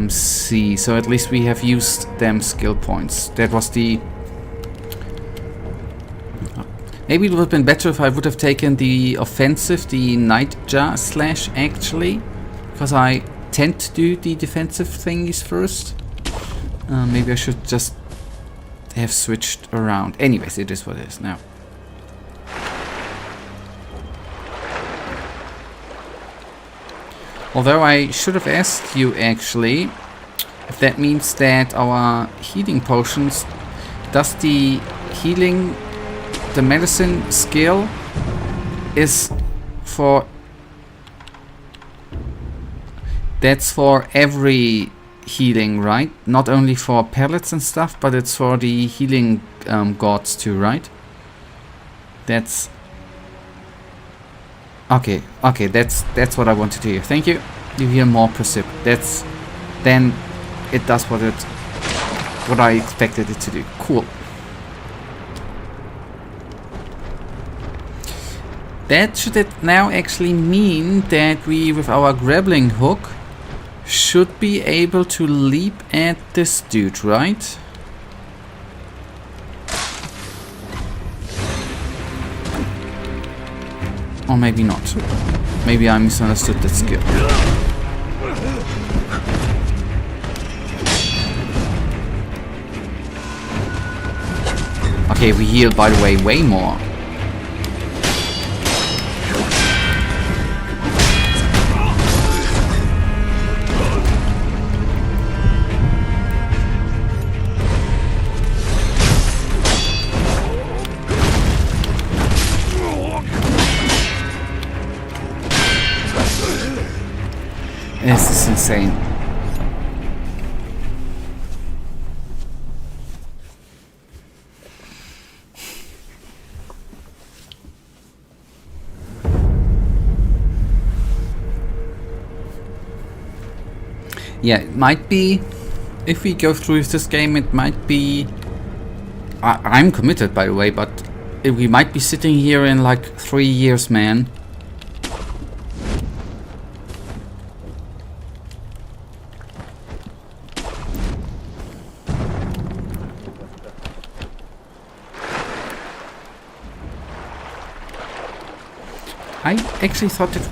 Speaker 2: see. So at least we have used them skill points. That was the... Maybe it would have been better if I would have taken the offensive, the Nightjar Slash actually. Because I tend to do the defensive thingies first. Maybe I should just have switched around. Anyways, it is what it is now. Although I should have asked you actually if that means that our healing potions, does the healing, the medicine skill is for, that's for every healing, right? Not only for pellets and stuff, but it's for the healing gods too, right? That's okay. Okay, that's what I wanted to hear. Thank you. You hear more percip. That's then it does what I expected it to do. Cool. That should now actually mean that we, with our grappling hook, should be able to leap at this dude, right? Or maybe not. Maybe I misunderstood that skill. Okay, we heal, by the way, way more. This is insane. Yeah, it might be, if we go through this game, it might be... I'm committed, by the way, but we might be sitting here in like 3 years, man. I actually thought that...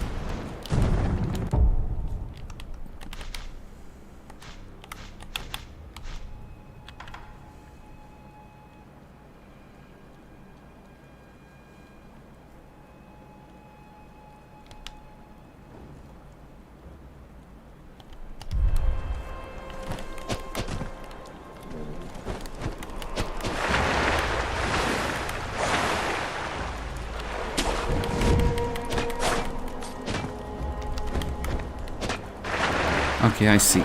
Speaker 2: Okay, I see.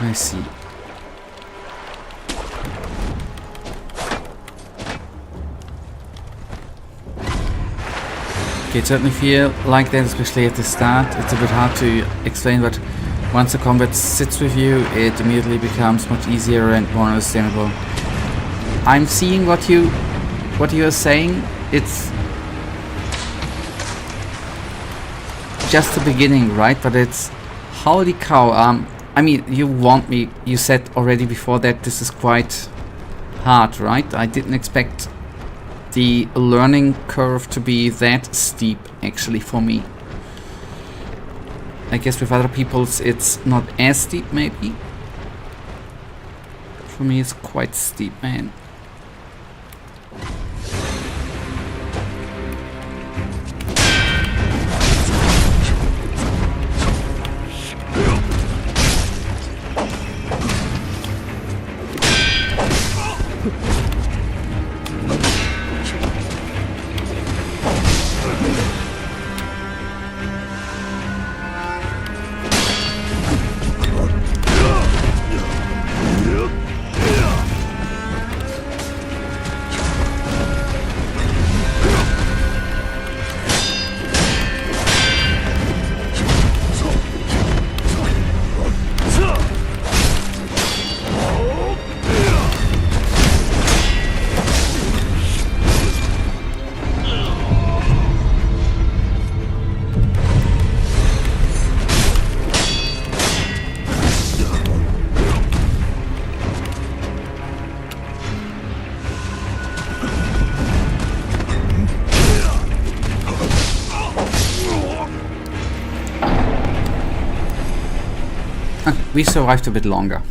Speaker 2: I see. Okay, it certainly feel like that, especially at the start. It's a bit hard to explain, but once the combat sits with you, it immediately becomes much easier and more understandable. I'm seeing what you are saying. It's just the beginning, right? But it's holy cow. I mean, you said already before that this is quite hard, right? I didn't expect the learning curve to be that steep, actually, for me. I guess with other people's it's not as steep, maybe. For me it's quite steep, man. We survived a bit longer.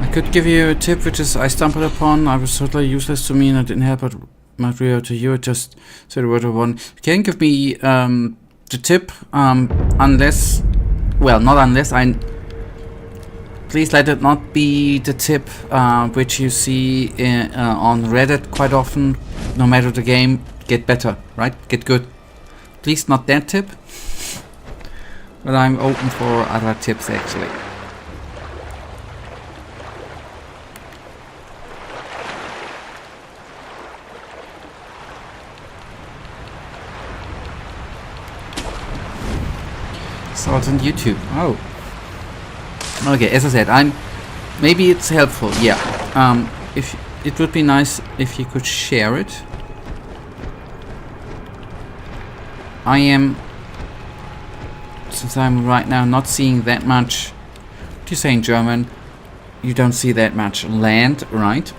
Speaker 2: I could give you a tip which is I stumbled upon. I was totally useless to me and I didn't help it much real to you. It just said a word of one. You can give me the tip unless, well, not unless please let it not be the tip which you see on Reddit quite often. No matter the game, get better, right? Get good. Please not that tip. But I'm open for other tips actually. Saw it on YouTube. Oh. Okay, as I said, maybe it's helpful, yeah. If it would be nice if you could share it. I am, since I'm right now not seeing that much, what do you say in German? You don't see that much land, right?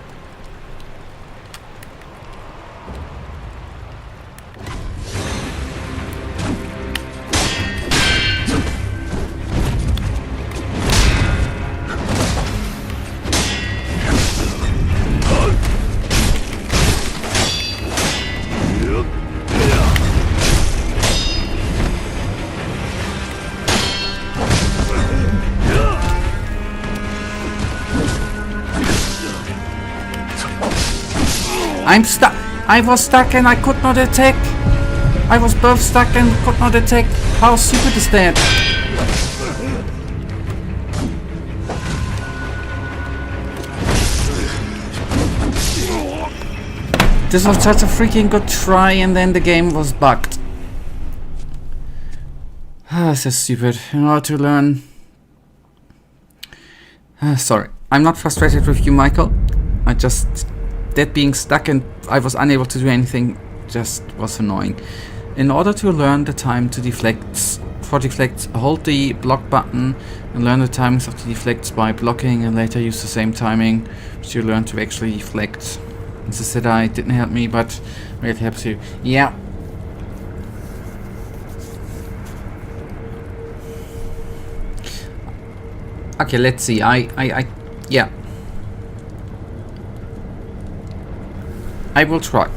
Speaker 2: I'm stuck. I was stuck and I could not attack. I was both stuck and could not attack. How stupid is that? This was such a freaking good try and then the game was bugged. So stupid. In order to learn... sorry. I'm not frustrated with you, Michael. I just... That being stuck and I was unable to do anything just was annoying. In order to learn the time to deflects, for deflects, hold the block button and learn the timings of the deflects by blocking and later use the same timing which you learn to actually deflect. This said I didn't help me, but it helps you. Yeah. Okay, let's see. Yeah. I will try.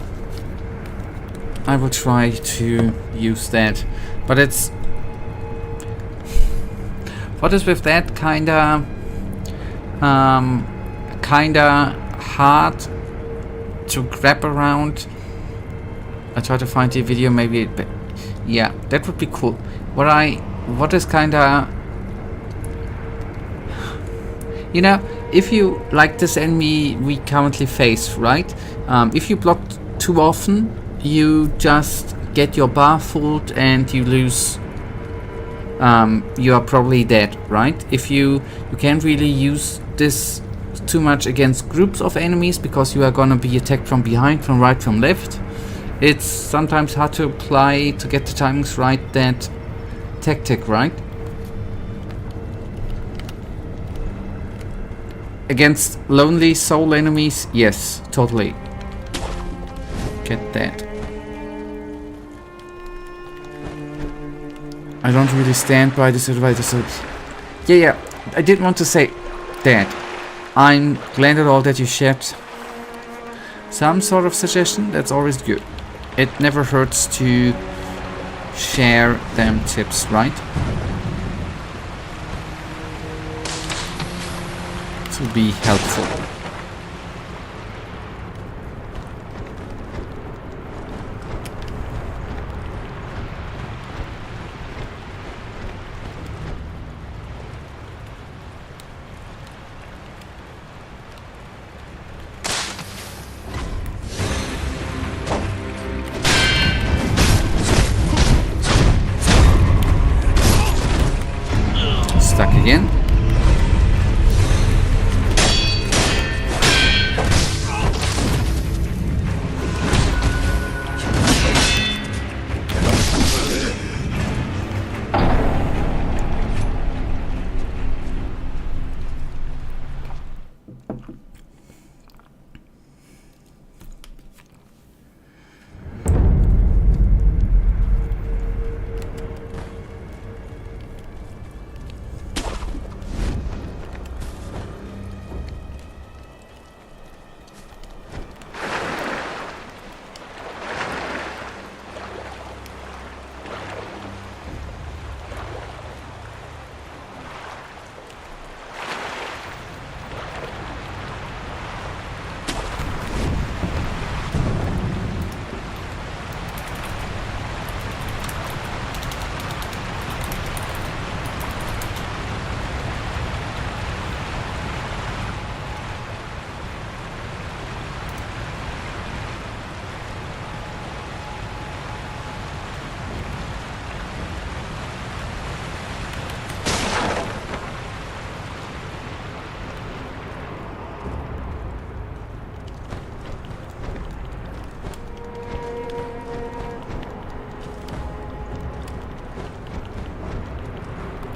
Speaker 2: I will try to use that, but it's... What is with that? Kinda hard to grab around. I try to find the video, maybe yeah, that would be cool. What is kinda, you know, if you like this enemy we currently face, right? If you block too often, you just get your bar full and you lose. You are probably dead, right? If you can't really use this too much against groups of enemies because you are gonna be attacked from behind, from right, from left. It's sometimes hard to apply to get the timings right, that tactic, right? Against lonely soul enemies, yes, totally. Get that. I don't really stand by this advice. Yeah, I didn't want to say that. I'm glad at all that you shared some sort of suggestion. That's always good. It never hurts to share them tips, right? To be helpful. Stuck again.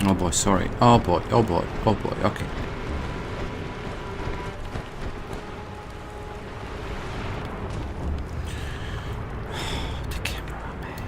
Speaker 2: Oh boy, sorry. Oh boy, oh boy, oh boy, okay. The camera, man.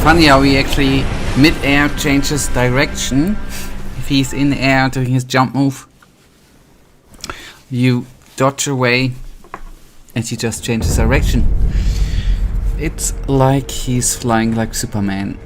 Speaker 2: funny how he actually mid-air changes direction. If he's in the air doing his jump move, you dodge away and he just changes direction. It's like he's flying like Superman.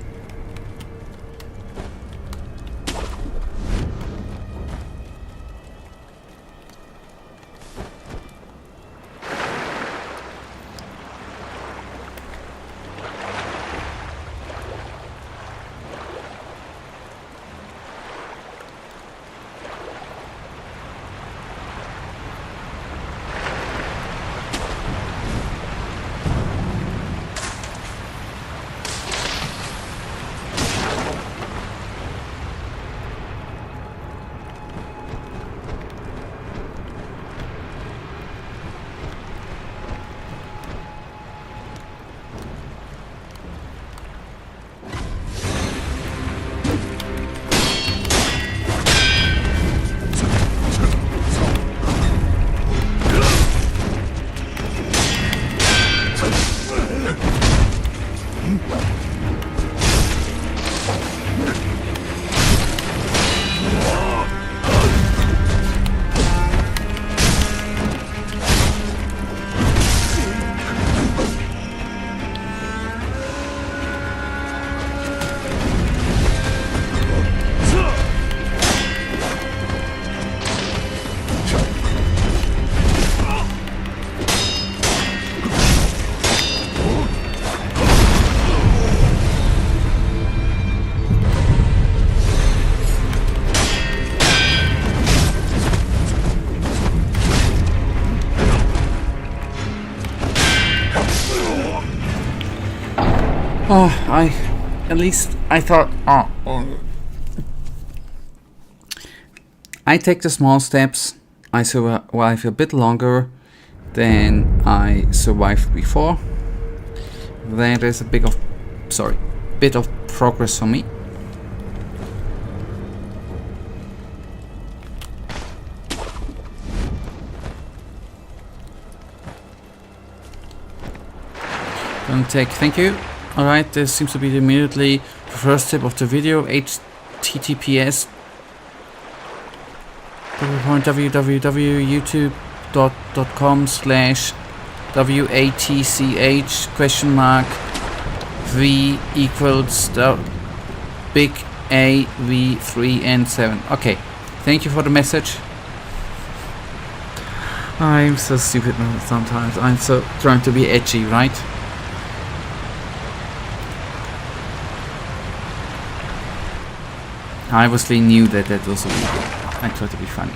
Speaker 2: Oh, I thought, I take the small steps. I survive a bit longer than I survived before. That is a bit of progress for me. Thank you. Alright, this seems to be immediately the first tip of the video. HTTPS www.youtube.com/WATCH ? V equals the big A V3 and 7. Okay, thank you for the message. I'm so stupid sometimes. I'm so trying to be edgy, right? I obviously knew that was a video. I tried to be funny.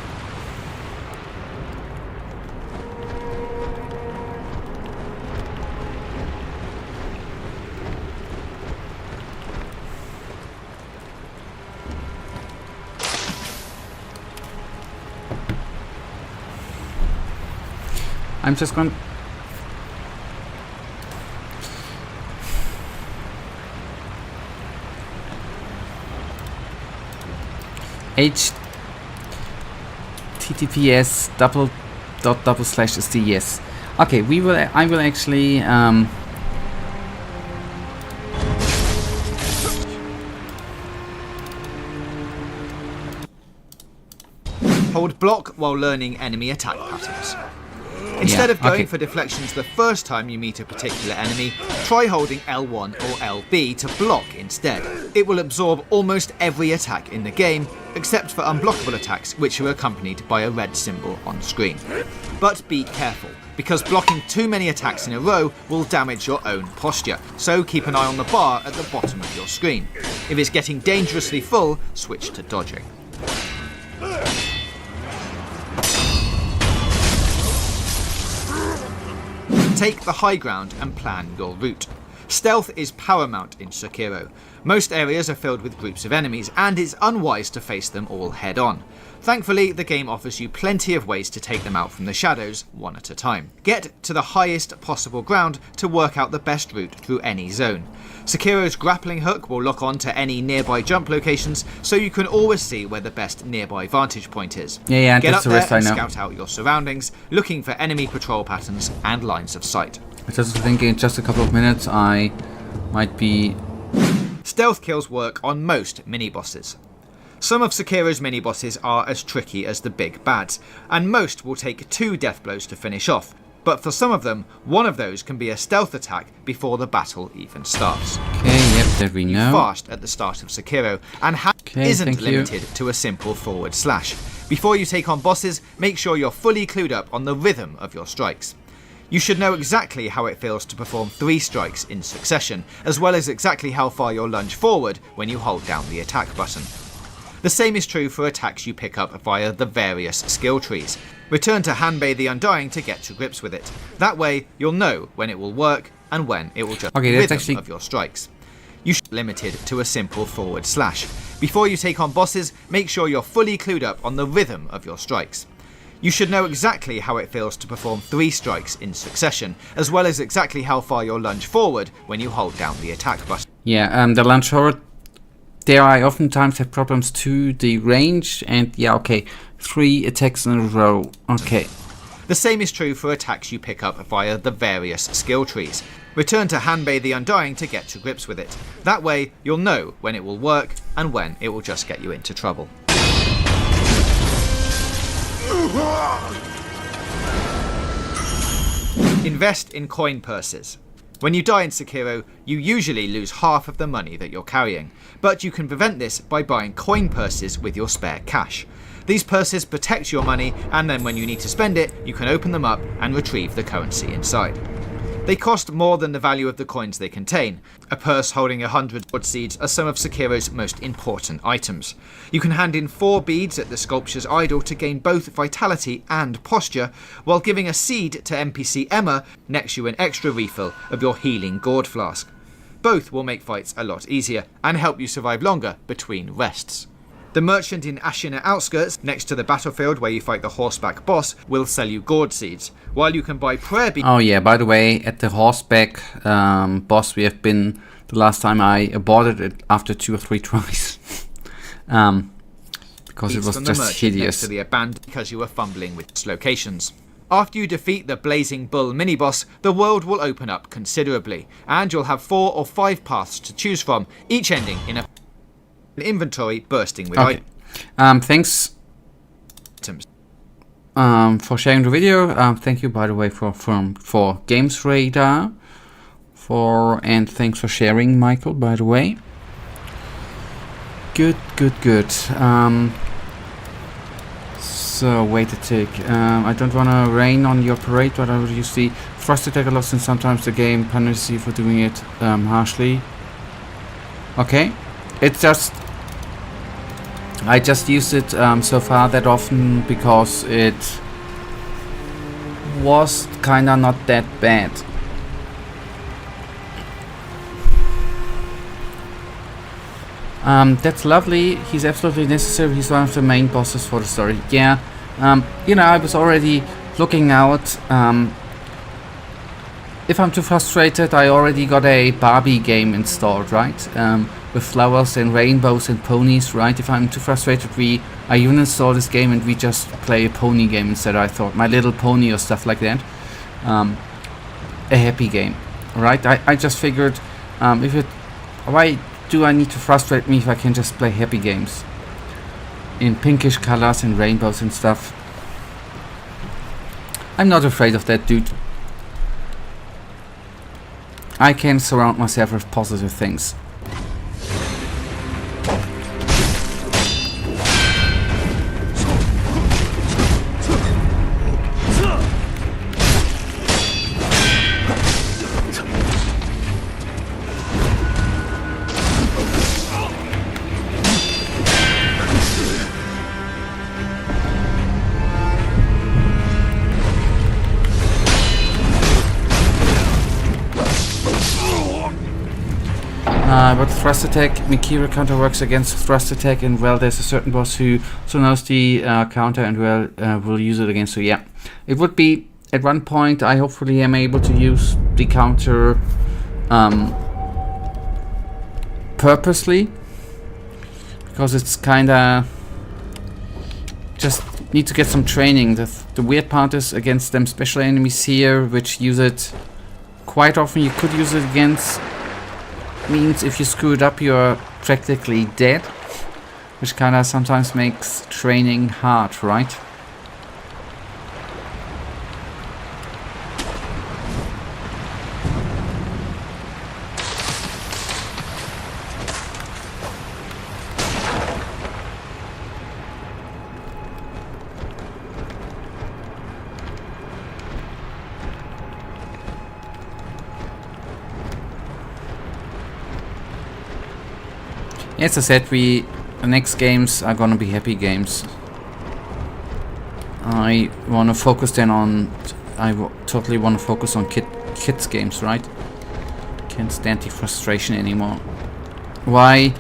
Speaker 2: I'm just going. HTTPS // yes. Okay, I will actually
Speaker 3: hold block while learning enemy attack patterns. Instead of going for deflections the first time you meet a particular enemy, try holding L1 or LB to block instead. It will absorb almost every attack in the game, except for unblockable attacks which are accompanied by a red symbol on screen. But be careful, because blocking too many attacks in a row will damage your own posture, so keep an eye on the bar at the bottom of your screen. If it's getting dangerously full, switch to dodging. Take the high ground and plan your route. Stealth is paramount in Sekiro. Most areas are filled with groups of enemies, and it's unwise to face them all head on. Thankfully, the game offers you plenty of ways to take them out from the shadows, one at a time. Get to the highest possible ground to work out the best route through any zone. Sekiro's grappling hook will lock on to any nearby jump locations, so you can always see where the best nearby vantage point is.
Speaker 2: Yeah,
Speaker 3: Get
Speaker 2: that's
Speaker 3: up
Speaker 2: the rest
Speaker 3: there
Speaker 2: I
Speaker 3: and
Speaker 2: know.
Speaker 3: scout out your surroundings, looking for enemy patrol patterns and lines of sight.
Speaker 2: I just think in just a couple of minutes I might be
Speaker 3: Stealth kills work on most mini-bosses. Some of Sekiro's mini-bosses are as tricky as the big bads, and most will take 2 death blows to finish off, but for some of them, one of those can be a stealth attack before the battle even starts.
Speaker 2: Okay, yep, that we know.
Speaker 3: Fast at the start of Sekiro, and isn't limited to a simple forward slash. Before you take on bosses, make sure you're fully clued up on the rhythm of your strikes. You should know exactly how it feels to perform 3 strikes in succession, as well as exactly how far you'll lunge forward when you hold down the attack button. The same is true for attacks you pick up via the various skill trees. Return to Hanbei the Undying to get to grips with it. That way, you'll know when it will work and when it will just rhythm of your strikes. You should be limited to a simple forward slash. Before you take on bosses, make sure you're fully clued up on the rhythm of your strikes. You should know exactly how it feels to perform 3 strikes in succession, as well as exactly how far you'll lunge forward when you hold down the attack button.
Speaker 2: Yeah, the lunge forward, there I oftentimes have problems to the range, and yeah, okay, 3 attacks in a row, okay.
Speaker 3: The same is true for attacks you pick up via the various skill trees. Return to Hanbei the Undying to get to grips with it. That way, you'll know when it will work and when it will just get you into trouble. Invest in coin purses. When you die in Sekiro, you usually lose half of the money that you're carrying, but you can prevent this by buying coin purses with your spare cash. These purses protect your money, and then when you need to spend it, you can open them up and retrieve the currency inside. They cost more than the value of the coins they contain. A purse holding 100 blood seeds are some of Sekiro's most important items. You can hand in 4 beads at the sculpture's idol to gain both vitality and posture, while giving a seed to NPC Emma nets you an extra refill of your healing gourd flask. Both will make fights a lot easier and help you survive longer between rests. The merchant in Ashina outskirts, next to the battlefield where you fight the horseback boss, will sell you gourd seeds, while you can buy prayer beads. Oh
Speaker 2: yeah, by the way, at the horseback boss we have been the last time I aborted it after 2 or 3 tries. Because it was just hideous.
Speaker 3: Next to the abandoned because you were fumbling with locations. After you defeat the Blazing Bull mini-boss, the world will open up considerably, and you'll have 4 or 5 paths to choose from, each ending in an inventory bursting with
Speaker 2: items. Thanks for sharing the video. Thank you, by the way, for Games Radar, and thanks for sharing, Michael. By the way, good. So wait a tick. I don't want to rain on your parade, but I would usually frustrate a lot, and sometimes the game punishes you for doing it harshly. Okay, it's just. I just used it so far that often because it was kinda not that bad. That's lovely. He's absolutely necessary. He's one of the main bosses for the story. Yeah, you know, I was already looking out. If I'm too frustrated, I already got a Barbie game installed, right? With flowers and rainbows and ponies, right? If I'm too frustrated, I even install this game and we just play a pony game instead. I thought My Little Pony or stuff like that. A happy game, right? I just figured, why do I need to frustrate me if I can just play happy games in pinkish colors and rainbows and stuff? I'm not afraid of that, dude. I can surround myself with positive things. But thrust attack, Mikira counter works against thrust attack, and well, there's a certain boss who knows the counter and will use it against. So yeah, it would be at one point. I hopefully am able to use the counter purposely, because it's kinda just need to get some training. The weird part is against them special enemies here, which use it quite often. You could use it against means if you screw it up, you're practically dead, which kind of sometimes makes training hard, right? As I said, the next games are gonna be happy games. I want to focus then on... totally want to focus on kids games, right? Can't stand the frustration anymore. Why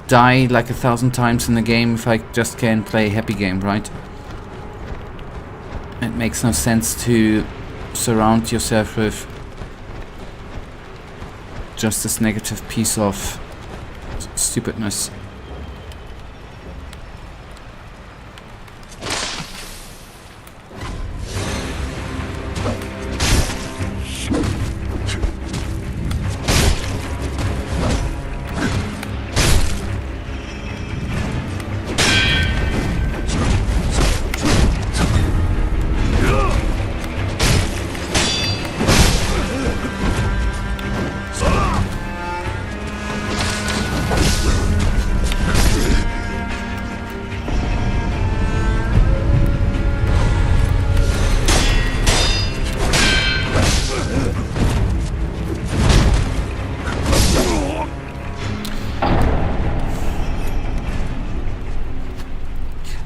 Speaker 2: die like 1,000 times in the game if I just can play a happy game, right? It makes no sense to surround yourself with just this negative piece of stupidness.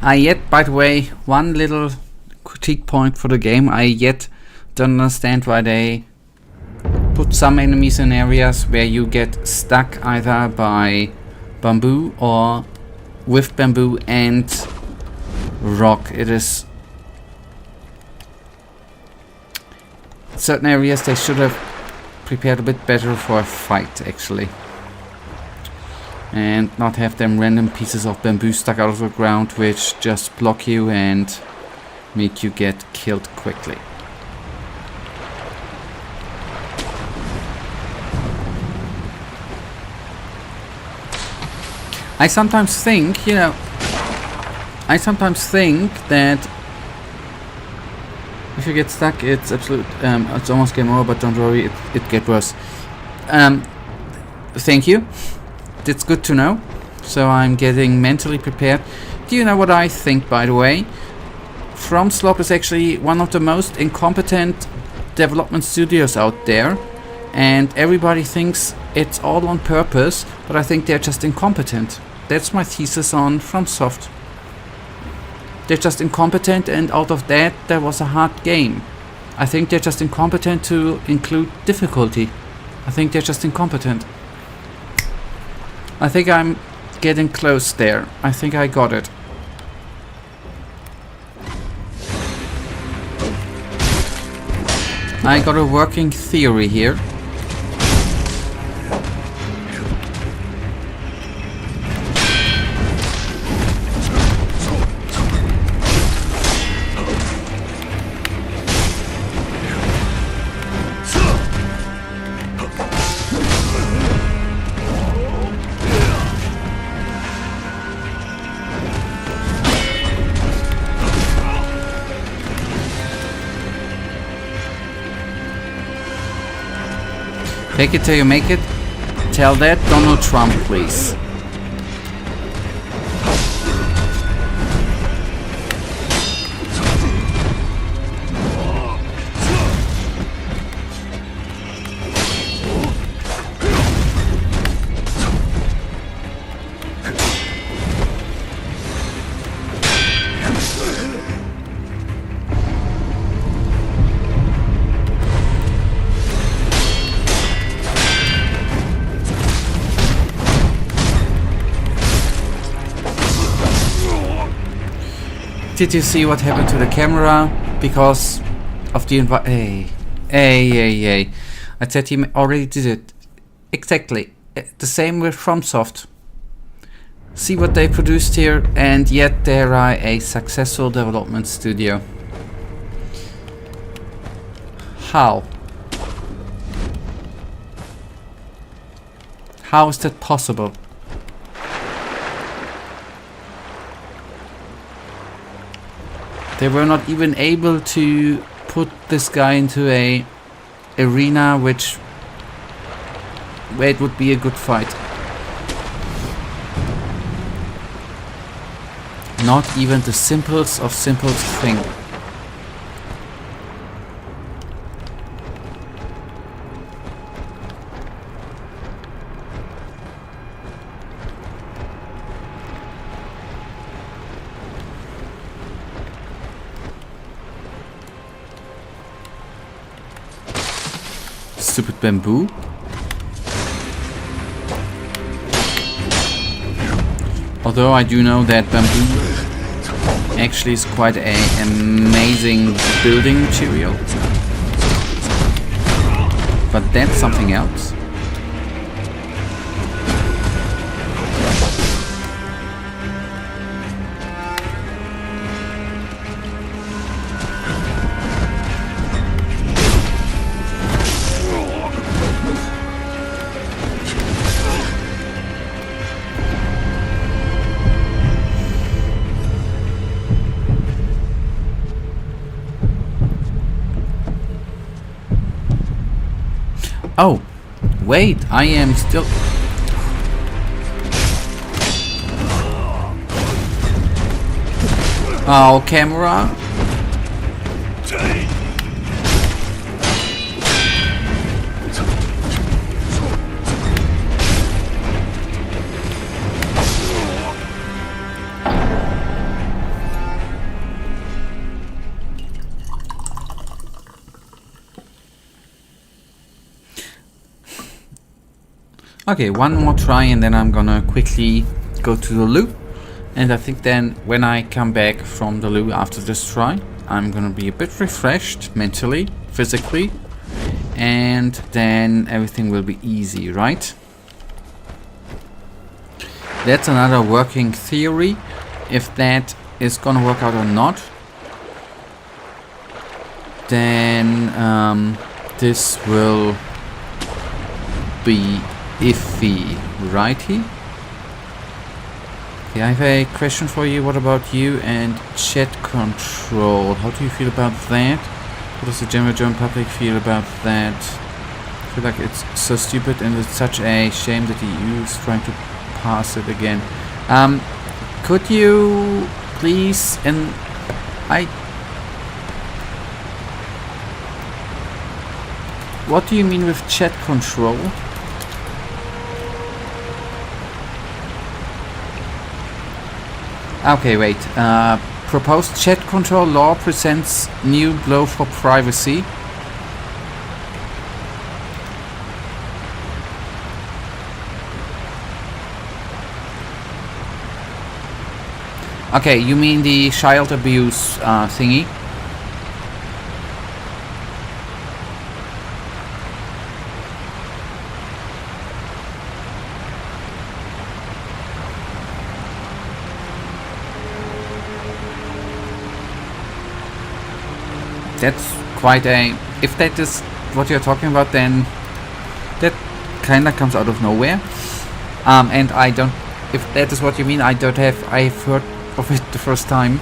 Speaker 2: I yet, by the way, one little critique point for the game, I yet don't understand why they put some enemies in areas where you get stuck either by bamboo or with bamboo and rock. It is... certain areas they should have prepared a bit better for a fight, actually. And not have them random pieces of bamboo stuck out of the ground which just block you and make you get killed quickly. I sometimes think, you know, that if you get stuck, it's it's almost game over, but don't worry, it gets worse. Thank you. It's good to know, so I'm getting mentally prepared. Do you know what I think, by the way? FromSoftware is actually one of the most incompetent development studios out there, and everybody thinks it's all on purpose, but I think they're just incompetent. That's my thesis on FromSoft. They're just incompetent, and out of that, there was a hard game. I think they're just incompetent to include difficulty. I think they're just incompetent. I think I'm getting close there. I think I got it. I got a working theory here. Take it till you make it. Tell that Donald Trump, please. Did you see what happened to the camera? Because of the Hey. I said he already did it. Exactly. The same with FromSoft. See what they produced here, and yet they are a successful development studio. How? How is that possible? They were not even able to put this guy into a arena where it would be a good fight. Not even the simplest of simplest thing. Stupid bamboo. Although I do know that bamboo actually is quite an amazing building material. But that's something else. Oh, wait, I am still... Oh, camera. Okay, one more try and then I'm gonna quickly go to the loo. And I think then when I come back from the loo after this try, I'm gonna be a bit refreshed mentally, physically, and then everything will be easy, right? That's another working theory. If that is gonna work out or not, then this will be iffy, righty? Okay, I have a question for you. What about you and chat control? How do you feel about that? What does the general German public feel about that? I feel like it's so stupid and it's such a shame that the EU is trying to pass it again. Could you please, and what do you mean with chat control? Okay, wait. Proposed chat control law presents new blow for privacy. Okay, you mean the child abuse thingy? That's quite a... If that is what you're talking about, then that kinda comes out of nowhere. And I don't... If that is what you mean, I've heard of it the first time.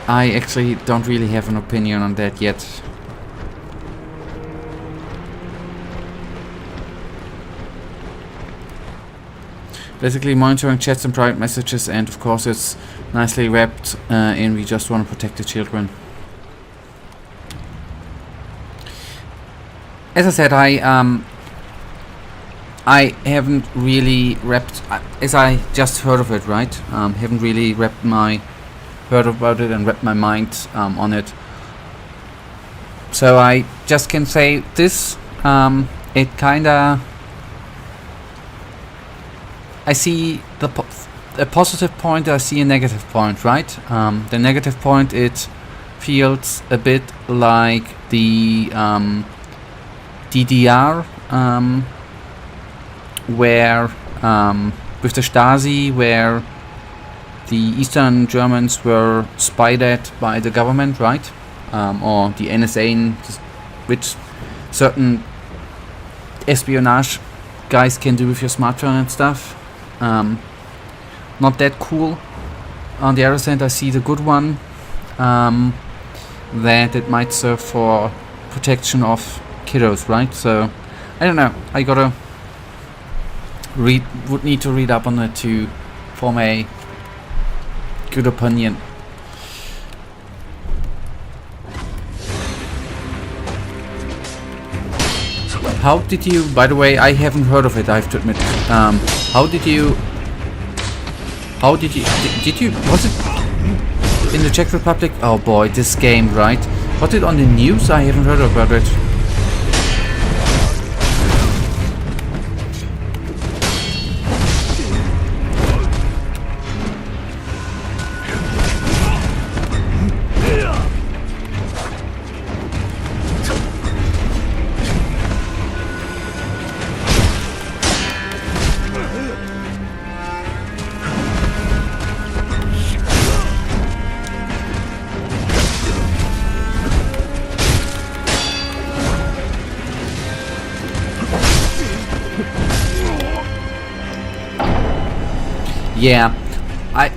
Speaker 2: I actually don't really have an opinion on that yet. Basically monitoring chats and private messages, and of course it's nicely wrapped in we just want to protect the children. As I said, I haven't really wrapped, as I just heard of it, right? Haven't really heard about it and wrapped my mind on it. So I just can say this, it kinda... I see a positive point, I see a negative point, right? The negative point, it feels a bit like the DDR, where with the Stasi, where the Eastern Germans were spied at by the government, right? Or the NSA, which certain espionage guys can do with your smartphone and stuff. Not that cool. On the other hand, I see the good one, that it might serve for protection of kiddos, right? So I don't know. I gotta would need to read up on it to form a good opinion. How did you, by the way, I haven't heard of it, I have to admit. Did you, was it in the Czech Republic? Oh boy, this game, right? Was it on the news? I haven't heard about it. Yeah,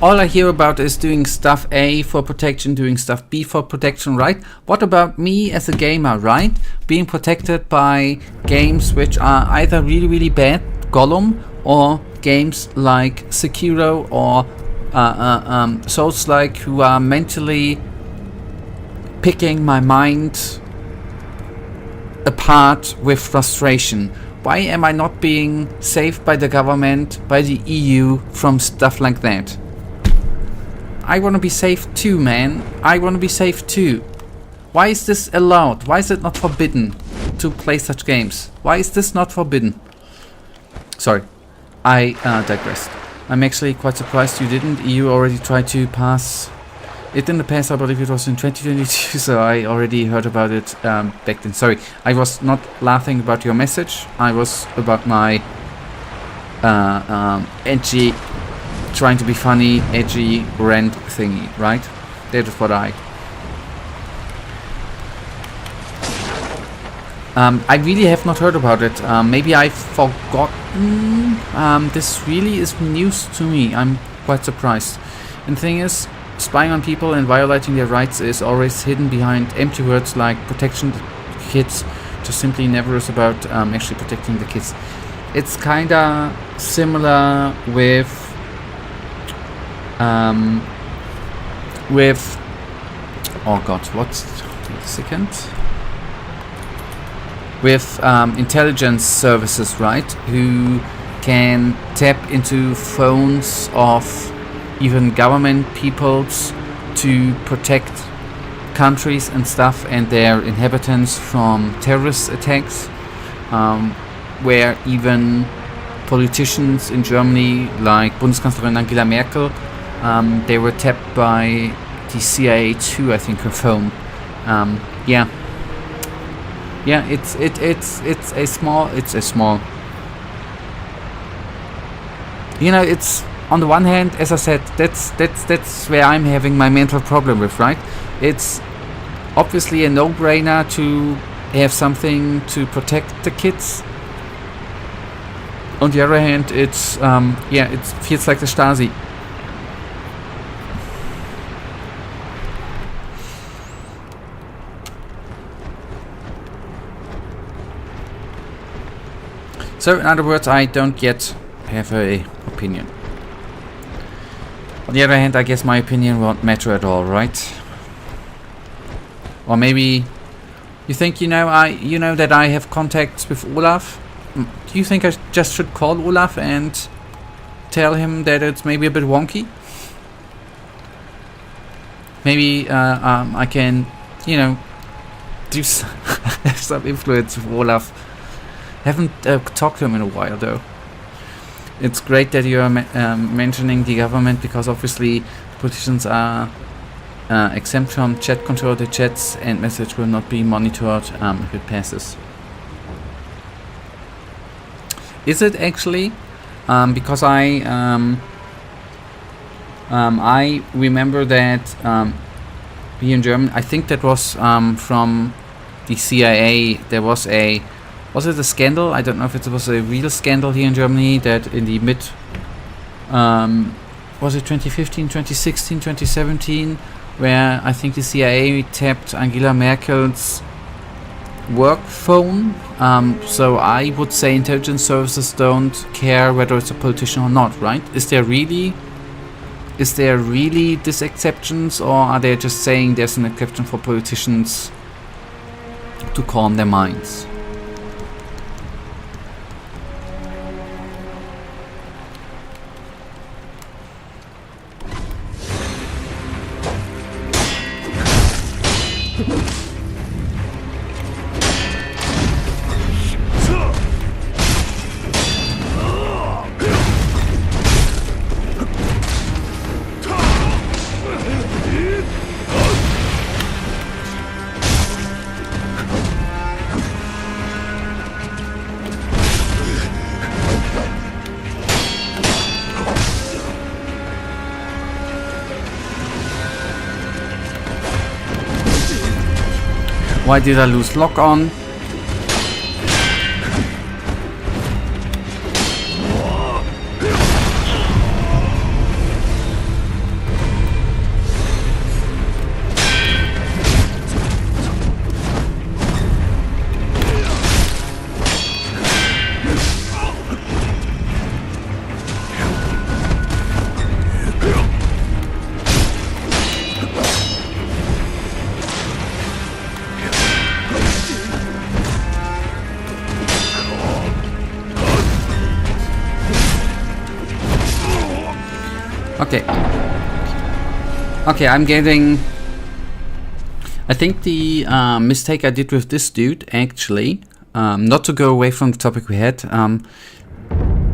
Speaker 2: all I hear about is doing stuff A for protection, doing stuff B for protection, right? What about me as a gamer, right? Being protected by games which are either really, really bad, Gollum, or games like Sekiro or Souls-like, who are mentally picking my mind apart with frustration. Why am I not being saved by the government, by the EU, from stuff like that? I want to be safe too, man. I want to be safe too. Why is this allowed? Why is it not forbidden to play such games? Why is this not forbidden? Sorry, I digressed. I'm actually quite surprised you didn't. EU already tried to pass it in the past. I believe it was in 2022, so I already heard about it back then. Sorry, I was not laughing about your message. I was about my edgy, trying to be funny, edgy rant thingy, right? That is what I really have not heard about it. Maybe I've forgotten. This really is news to me. I'm quite surprised. And the thing is, spying on people and violating their rights is always hidden behind empty words like protection the kids. Just simply never is about actually protecting the kids. It's kinda similar with oh god, what's wait a second? With intelligence services, right? Who can tap into phones of even government peoples to protect countries and stuff and their inhabitants from terrorist attacks, where even politicians in Germany, like Bundeskanzlerin Angela Merkel, they were tapped by the CIA too, I think, her phone. Yeah, it's a small. You know, it's on the one hand, as I said, that's where I'm having my mental problem with, right? It's obviously a no-brainer to have something to protect the kids. On the other hand, it's it feels like the Stasi. So, in other words, I don't yet have a opinion. On the other hand, I guess my opinion won't matter at all, right? Or maybe you think you know that I have contacts with Olaf. Do you think I just should call Olaf and tell him that it's maybe a bit wonky? Maybe I can, do some influence with Olaf. Haven't talked to him in a while though. It's great that you are mentioning the government, because obviously politicians are exempt from chat control. The chats and message will not be monitored if it passes. Is it actually? Because I remember that here in Germany, I think that was from the CIA. There was a Was it a scandal? I don't know if it was a real scandal here in Germany that in the was it 2015, 2016, 2017, where I think the CIA tapped Angela Merkel's work phone. So I would say intelligence services don't care whether it's a politician or not, right? Is there really these exceptions, or are they just saying there's an exception for politicians to calm their minds? Why did I lose lock on? Okay, I'm getting... I think the mistake I did with this dude, actually, not to go away from the topic we had,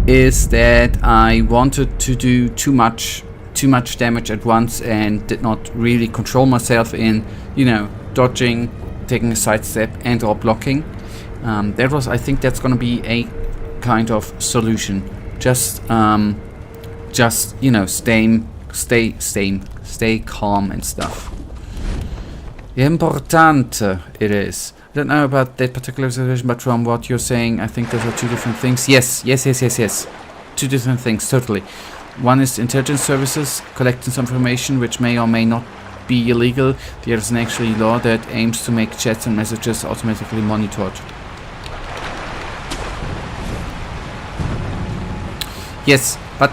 Speaker 2: is that I wanted to do too much damage at once and did not really control myself in, dodging, taking a sidestep, and or blocking. I think that's gonna be a kind of solution. Just stay calm and stuff. Importante it is. I don't know about that particular situation, but from what you're saying, I think those are two different things. Yes. Two different things, totally. One is intelligence services collecting some information which may or may not be illegal. The other is an actual law that aims to make chats and messages automatically monitored. Yes, but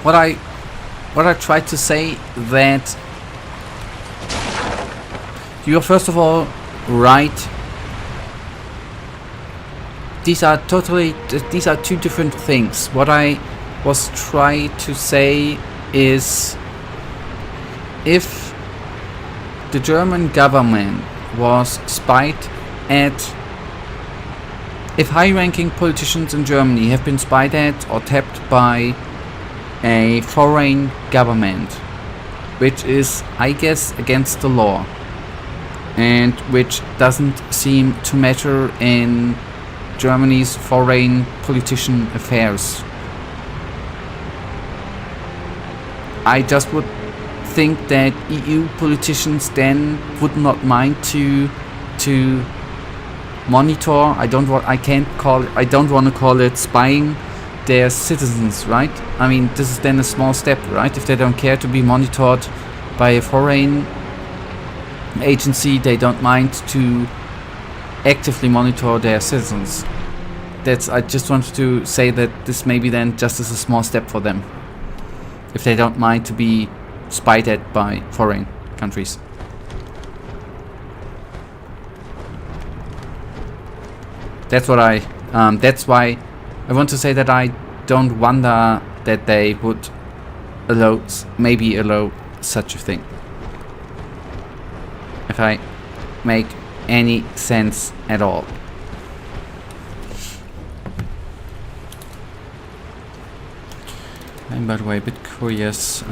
Speaker 2: what I tried to say, that you are first of all right. These are two different things. What I was trying to say is, if the German government was spied at, if high-ranking politicians in Germany have been spied at or tapped by a foreign government, which is, I guess, against the law, and which doesn't seem to matter in Germany's foreign politician affairs, I just would think that EU politicians then would not mind to monitor. I don't want to call it spying their citizens, right? I mean, this is then a small step, right? If they don't care to be monitored by a foreign agency, they don't mind to actively monitor their citizens. I just wanted to say that this maybe then just is a small step for them, if they don't mind to be spied at by foreign countries. That's why I want to say that I don't wonder that they would allow such a thing. If I make any sense at all. I'm, by the way, a bit curious.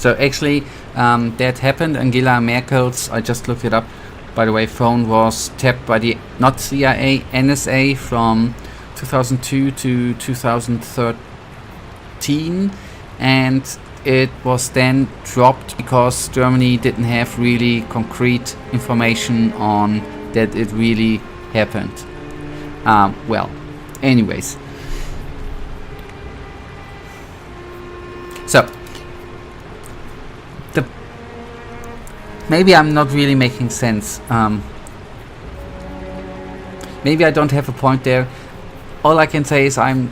Speaker 2: So actually, that happened. Angela Merkel's, I just looked it up, by the way, phone was tapped by the, not CIA, NSA from 2002 to 2013, and it was then dropped because Germany didn't have really concrete information on that it really happened. Well, anyways. So, maybe I'm not really making sense. Maybe I don't have a point there. All I can say is I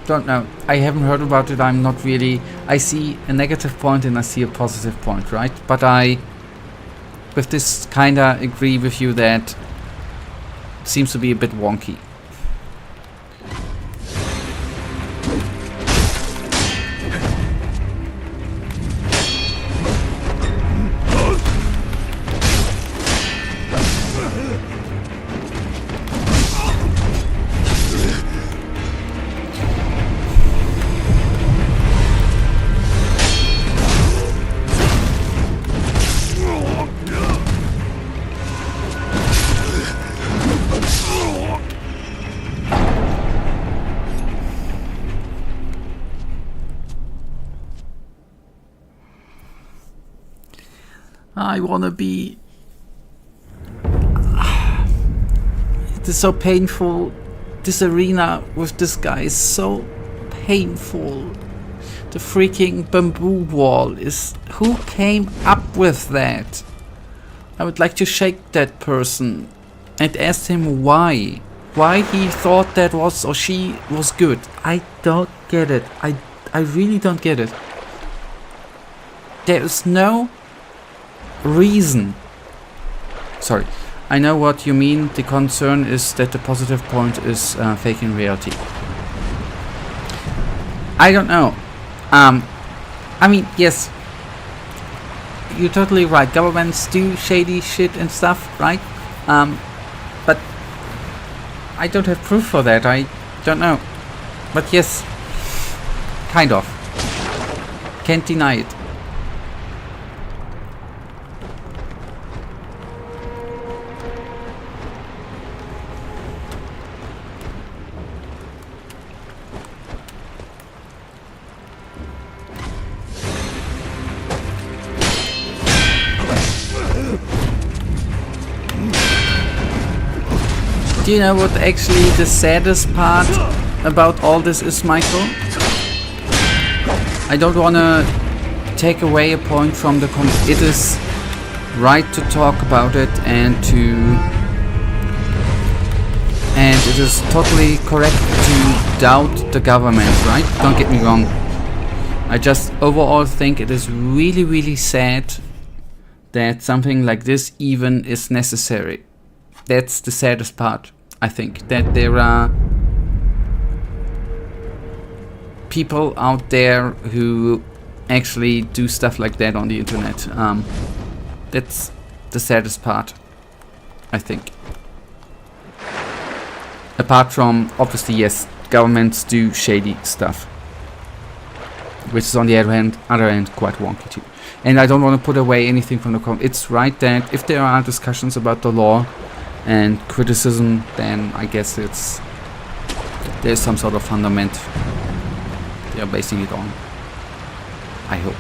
Speaker 2: don't know. I haven't heard about it. I'm not really. I see a negative point and I see a positive point, right? But I, with this, kinda agree with you that it seems to be a bit wonky. I wanna be... It is so painful. This arena with this guy is so painful. The freaking bamboo wall is... Who came up with that? I would like to shake that person and ask him why. Why he thought that was or she was good. I don't get it. I really don't get it. There is no reason. Sorry, I know what you mean. The concern is that the positive point is faking reality. I don't know. I mean, yes, you're totally right. Governments do shady shit and stuff, right? But I don't have proof for that. I don't know. But yes, kind of. Can't deny it. Do you know what actually the saddest part about all this is, Michael? I don't want to take away a point from the it is right to talk about it and it is totally correct to doubt the government, right? Don't get me wrong. I just overall think it is really, really sad that something like this even is necessary. That's the saddest part, I think, that there are people out there who actually do stuff like that on the internet. That's the saddest part, I think. Apart from, obviously, yes, governments do shady stuff, which is on the other hand quite wonky too. And I don't want to put away anything from the it's right that if there are discussions about the law and criticism, then I guess there's some sort of fundament they are basing it on. I hope.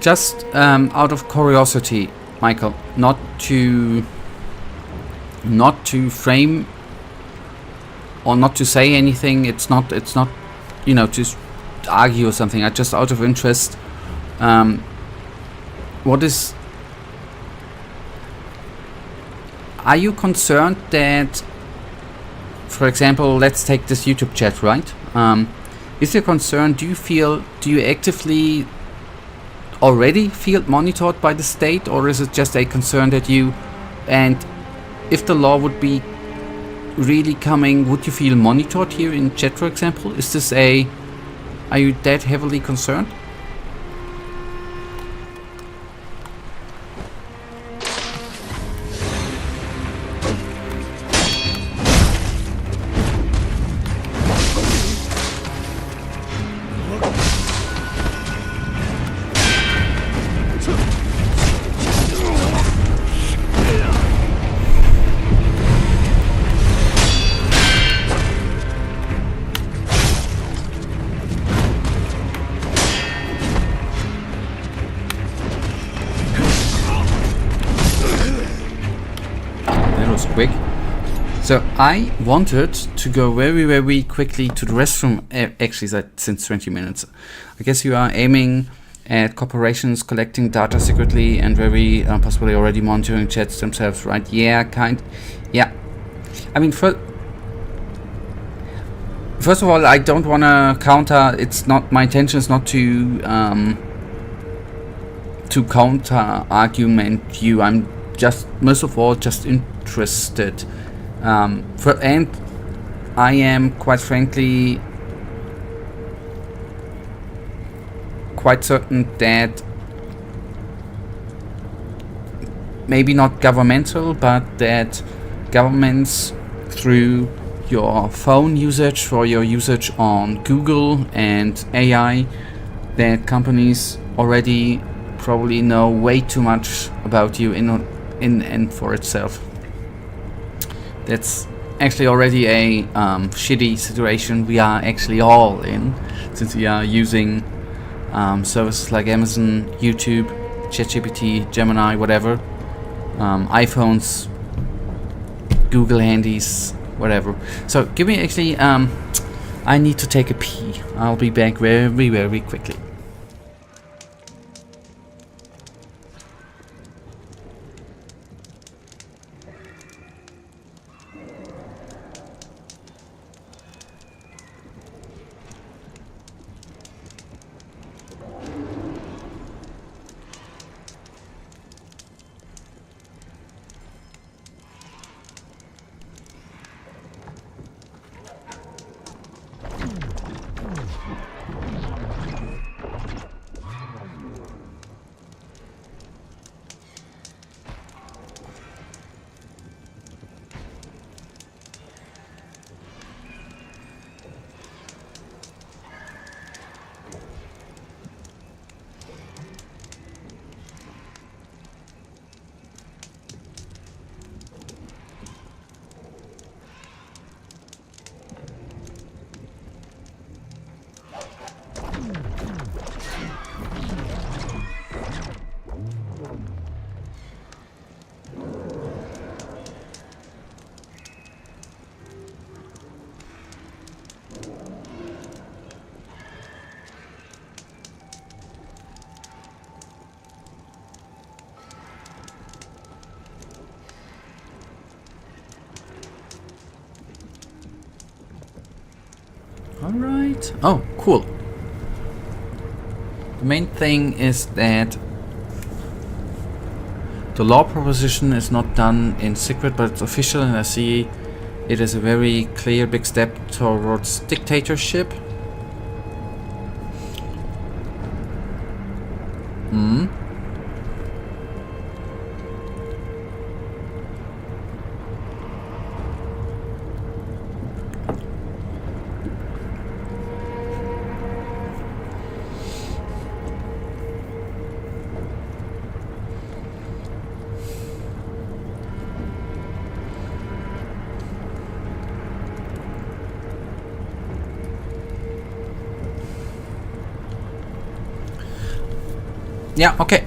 Speaker 2: Just out of curiosity, Michael, not to frame or not to say anything. It's not you know, to argue or something. Just out of interest, what is? Are you concerned that, for example, let's take this YouTube chat, right? Is your concern? Do you actively already feel monitored by the state, or is it just a concern that you, and if the law would be really coming? Would you feel monitored here in chat, for example? Is this are you that heavily concerned? Quick. So I wanted to go very, very quickly to the restroom. Actually, since 20 minutes. I guess you are aiming at corporations collecting data secretly and very possibly already monitoring chats themselves, right? Yeah, yeah. I mean, first of all, I don't want to counter. It's not my intention. Is not to counter argument you. I'm just most of all just interested, and I am quite frankly quite certain that maybe not governmental, but that governments through your phone usage or your usage on Google and AI, that companies already probably know way too much about you in and for itself. That's actually already a shitty situation we are actually all in, since we are using services like Amazon, YouTube, ChatGPT, Gemini, whatever, iPhones, Google handies, whatever. So give me actually, I need to take a pee. I'll be back very, very quickly. Alright. Oh, cool. The main thing is that the law proposition is not done in secret, but it's official, and I see it is a very clear big step towards dictatorship. Yeah, okay.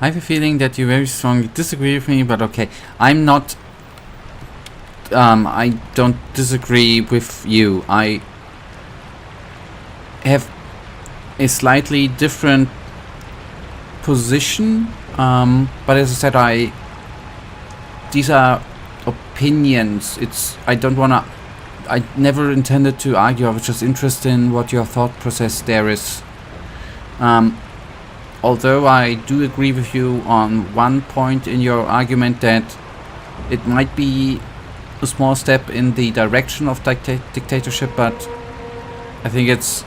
Speaker 2: I have a feeling that you very strongly disagree with me, but okay. I'm not... I don't disagree with you. I have a slightly different position, but as I said, these are opinions. I don't wanna... I never intended to argue. I was just interested in what your thought process there is. Although I do agree with you on one point in your argument that it might be a small step in the direction of dictatorship, but I think it's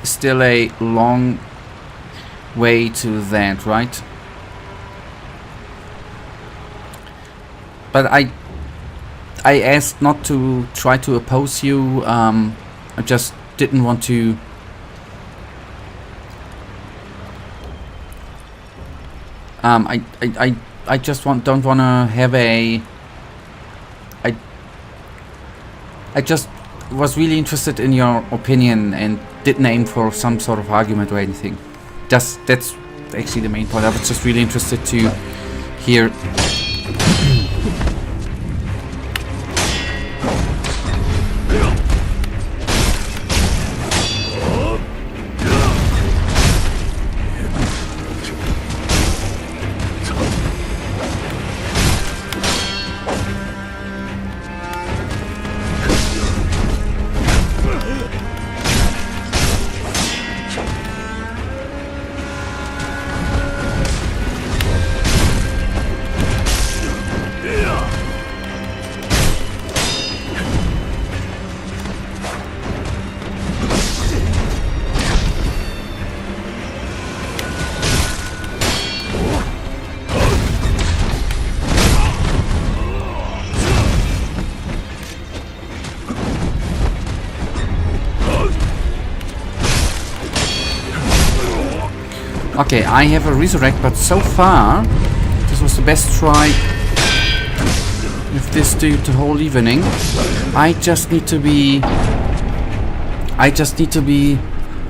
Speaker 2: still a long way to that, right? But I asked not to try to oppose you. I just didn't want to. I just don't want to have a. I just was really interested in your opinion and didn't aim for some sort of argument or anything. That's actually the main point. I was just really interested to hear. Okay, I have a resurrect, but so far this was the best try with this the whole evening. I just need to be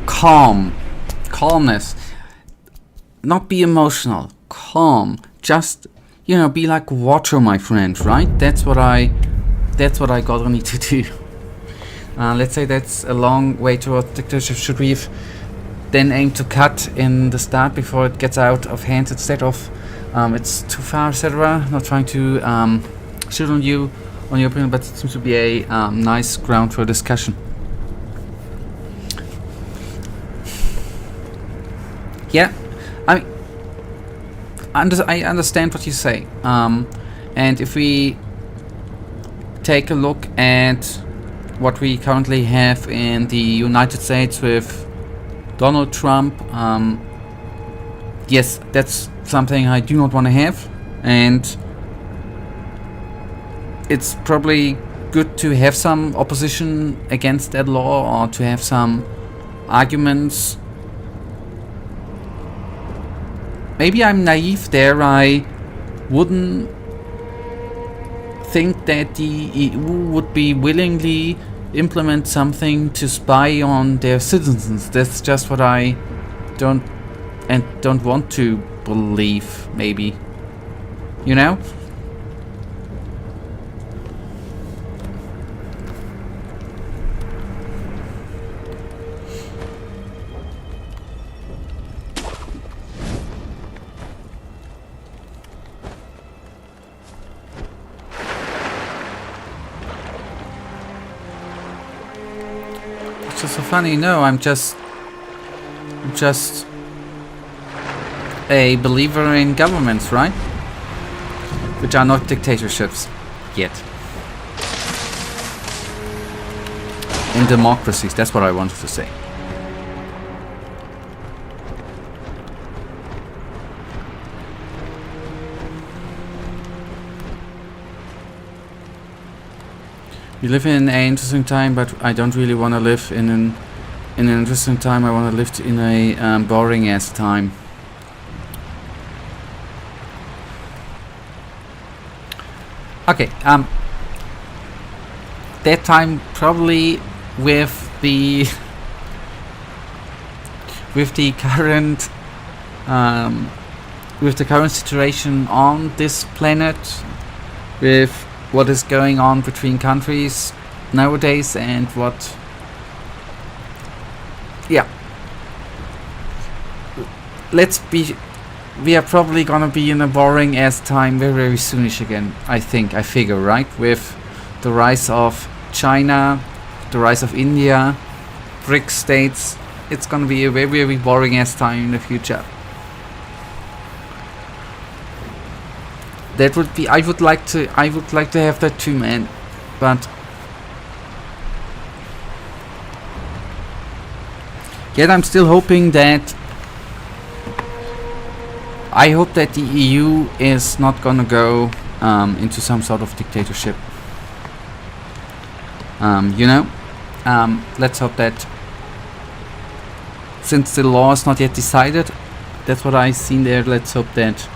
Speaker 2: calm. Calmness. Not be emotional. Calm. Just, you know, be like water, my friend, right? That's what I gotta need to do. Let's say that's a long way towards dictatorship. Should we have then aim to cut in the start before it gets out of hands instead of it's too far, etc. Not trying to shoot on you on your opinion, but it seems to be a nice ground for discussion. Yeah, I understand what you say, and if we take a look at what we currently have in the United States with Donald Trump, yes, that's something I do not want to have, and it's probably good to have some opposition against that law or to have some arguments. Maybe I'm naive there. I wouldn't think that the EU would be willingly implement something to spy on their citizens. That's just what I don't want to believe, maybe. You know? So funny. No, I'm just a believer in governments, right? Which are not dictatorships yet. In democracies, that's what I wanted to say. We live in an interesting time, but I don't really want to live in an interesting time. I want to live in a boring ass time. Okay, that time probably with with the current situation on this planet, with what is going on between countries nowadays, and what, yeah, we are probably gonna be in a boring ass time very, very soonish again. I figure, right? With the rise of China, the rise of India, BRICS states, it's gonna be a very, very boring ass time in the future. That would be, I would like to have that too, man. But yet I'm still hoping that, I hope that the EU is not gonna go into some sort of dictatorship. Let's hope that, since the law is not yet decided, that's what I've seen there, let's hope that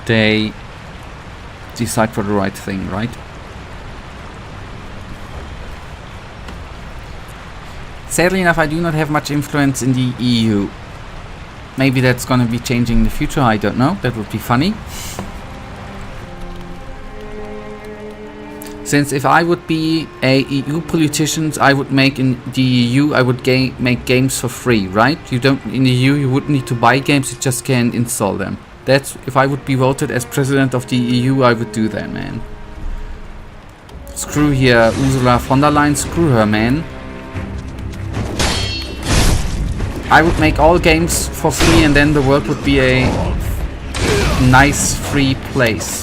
Speaker 2: they decide for the right thing, right? Sadly enough, I do not have much influence in the EU. Maybe that's gonna be changing in the future, I don't know. That would be funny. Since if I would be a EU politician, I would make in the EU, I would make games for free, right? You don't, in the EU you wouldn't need to buy games, you just can install them. That's, if I would be voted as president of the EU, I would do that, man. Screw here Ursula von der Leyen, screw her, man. I would make all games for free, and then the world would be a nice free place.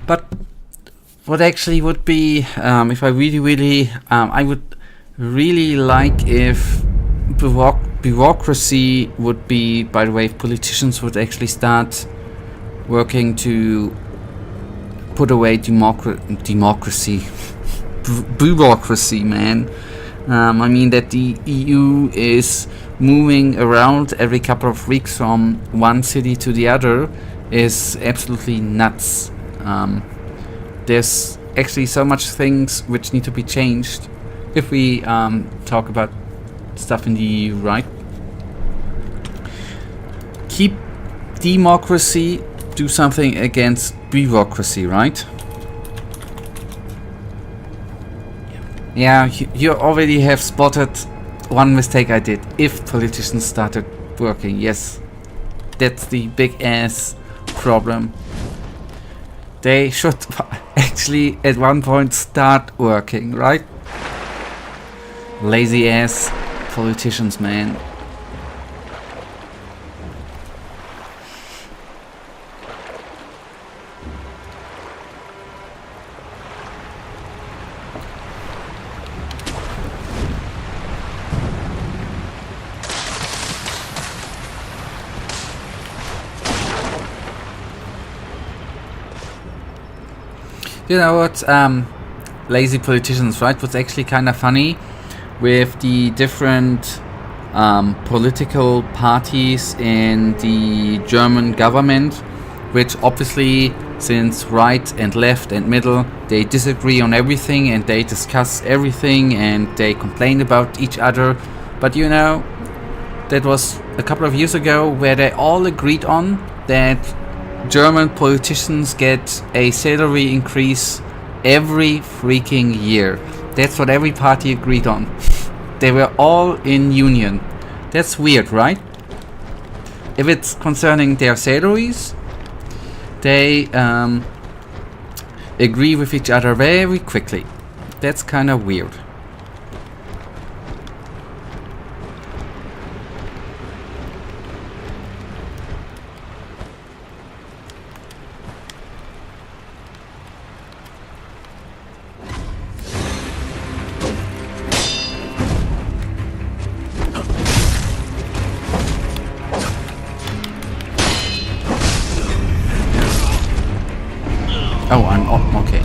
Speaker 2: But what actually would be, if I really, I would really like if bureaucracy would be, by the way, if politicians would actually start working to put away democracy. Bureaucracy, man. I mean that the EU is moving around every couple of weeks from one city to the other is absolutely nuts. There's actually so much things which need to be changed if we talk about stuff in the EU, right? Keep democracy, do something against bureaucracy, right? Yeah, you already have spotted one mistake I did. If politicians started working, yes, that's the big ass problem. They should actually at one point start working, right? Lazy ass politicians, man. You know what, lazy politicians, right? What's actually kind of funny with the different political parties in the German government, which obviously, since right and left and middle, they disagree on everything and they discuss everything and they complain about each other. But you know, that was a couple of years ago where they all agreed on that German politicians get a salary increase every freaking year. That's what every party agreed on. They were all in union. That's weird, right? If it's concerning their salaries, they agree with each other very quickly. That's kind of weird. Oh, I'm okay.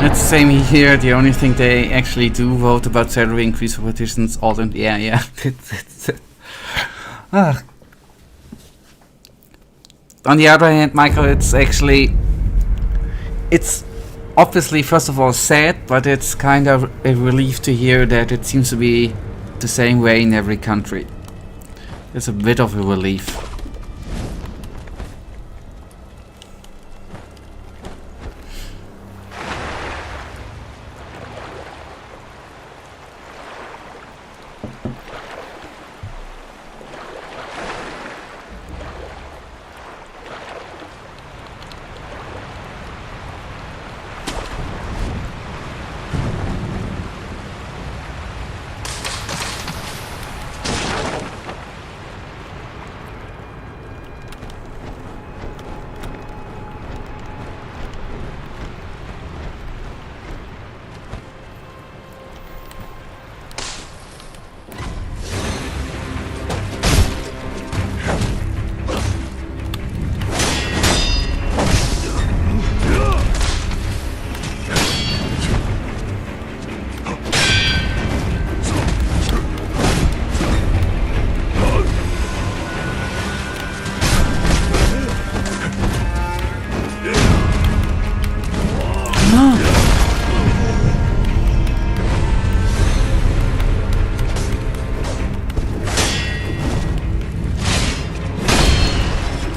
Speaker 2: It's the same here. The only thing they actually do vote about salary increase for politicians, all in, yeah. On the other hand, Michael, it's obviously, first of all, sad, but it's kind of a relief to hear that it seems to be the same way in every country. It's a bit of a relief.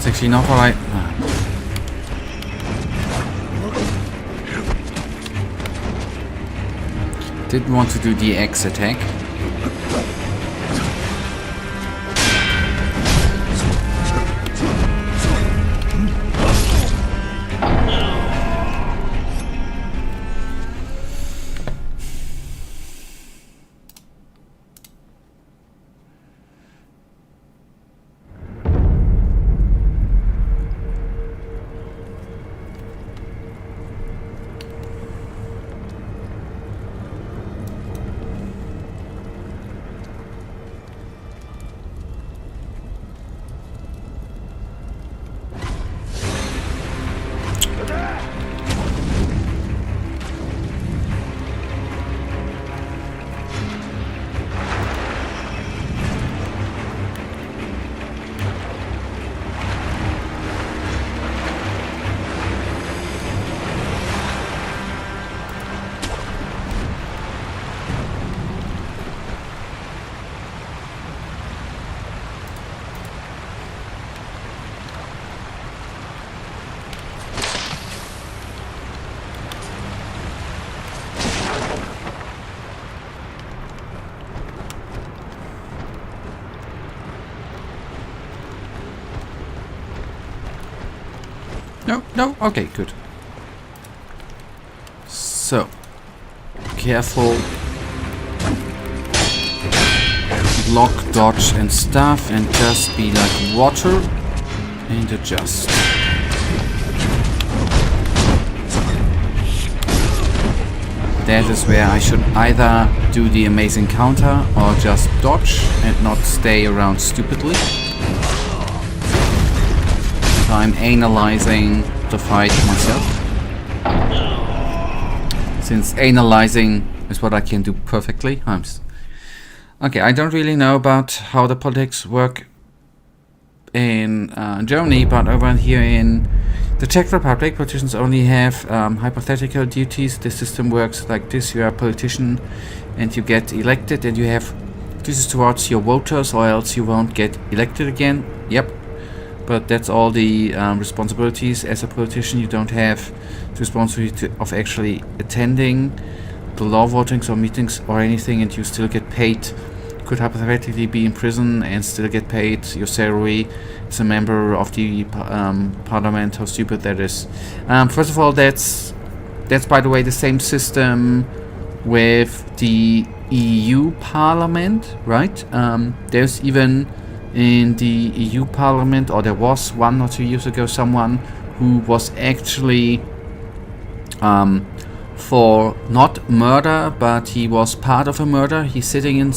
Speaker 2: Actually not alright. Didn't want to do the X attack. No? Okay, good. So, careful. Block, dodge and stuff, and just be like water and adjust. That is where I should either do the amazing counter or just dodge and not stay around stupidly. So I'm analyzing the fight myself, since analyzing is what I can do perfectly. Okay, I don't really know about how the politics work in Germany, but over here in the Czech Republic, politicians only have hypothetical duties. The system works like this: you are a politician and you get elected, and you have This is towards your voters, or else you won't get elected again. Yep. But that's all the responsibilities. As a politician, you don't have the responsibility of actually attending the law votings or meetings or anything, and you still get paid. You could hypothetically be in prison and still get paid your salary as a member of the parliament. How stupid that is. First of all, that's by the way the same system with the EU Parliament, right? There's even in the EU Parliament, or there was 1 or 2 years ago, someone who was actually for not murder, but he was part of a murder. He's sitting in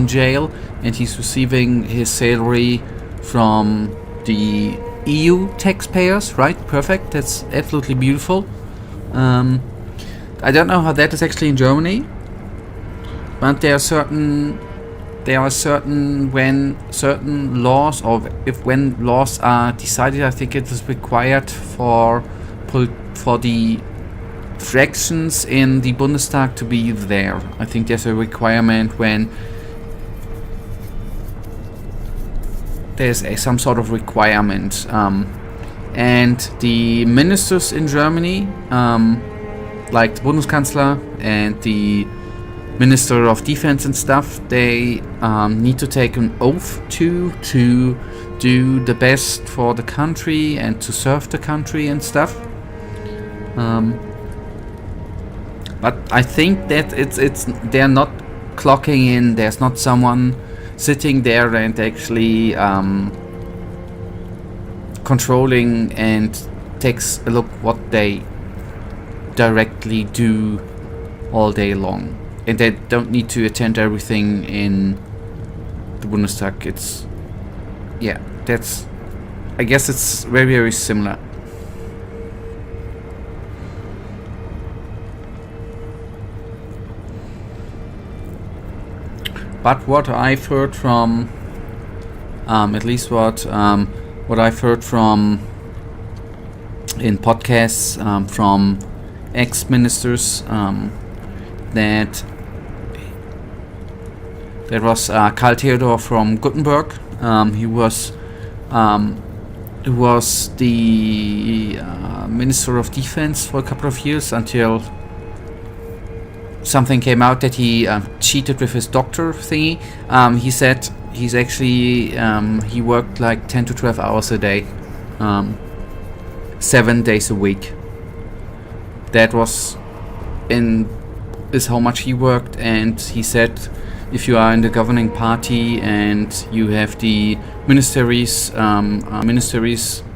Speaker 2: jail, and he's receiving his salary from the EU taxpayers, right? Perfect. That's absolutely beautiful. I don't know how that is actually in Germany, but there are certain when certain laws, or when laws are decided, I think it is required for the fractions in the Bundestag to be there. I think there's a requirement when there's some sort of requirement, and the ministers in Germany, like the Bundeskanzler and the Minister of Defense and stuff, they need to take an oath to do the best for the country and to serve the country and stuff. But I think that it's they're not clocking in. There's not someone sitting there and actually controlling and takes a look what they directly do all day long. And they don't need to attend everything in the Bundestag. It's, yeah, that's, I guess it's very, very similar. But what I've heard from, at least what I've heard from in podcasts from ex-ministers, that there was Karl Theodor from Gothenburg. He was the Minister of Defense for a couple of years until something came out that he cheated with his doctor thingy. He said he's actually he worked like 10 to 12 hours a day, 7 days a week. That is how much he worked, and he said if you are in the governing party and you have the ministries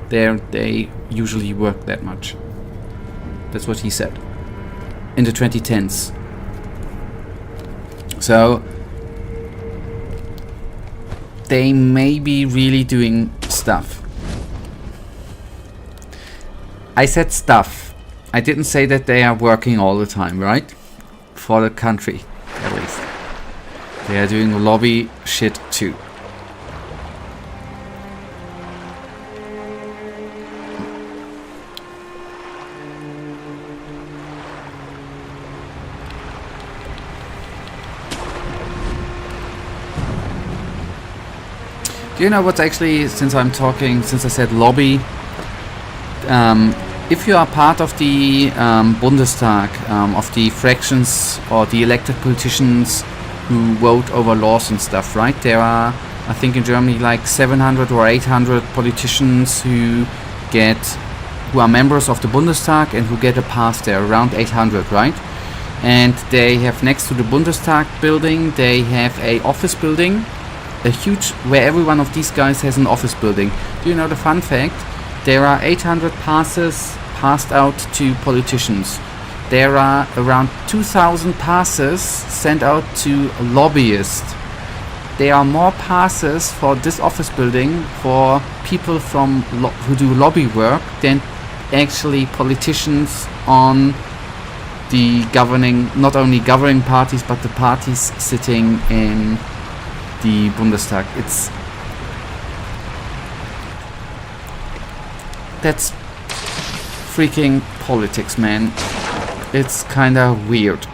Speaker 2: there, they usually work that much. That's what he said in the 2010s. So they may be really doing stuff. I said stuff. I didn't say that they are working all the time, right? For the country, at least. They are doing lobby shit too. Do you know what's actually, since I said lobby, if you are part of the Bundestag, of the fractions or the elected politicians who vote over laws and stuff, right? There are, I think in Germany, like 700 or 800 politicians who are members of the Bundestag and who get a pass there, around 800, right? And they have, next to the Bundestag building, they have a office building, where every one of these guys has an office building. Do you know the fun fact? There are 800 passes passed out to politicians. There are around 2,000 passes sent out to lobbyists. There are more passes for this office building for people who do lobby work than actually politicians on the not only governing parties, but the parties sitting in the Bundestag. That's freaking politics, man. It's kinda weird.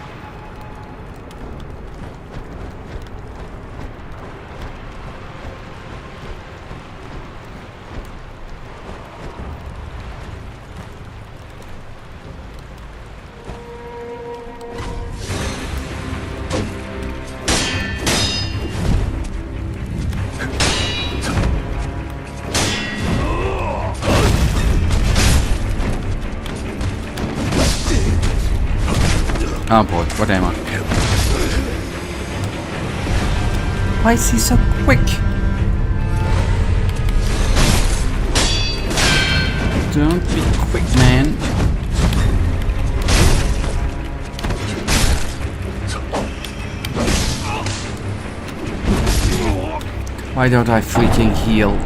Speaker 2: Oh boy, what am I? Why is he so quick? Don't be quick, man. Why don't I freaking heal?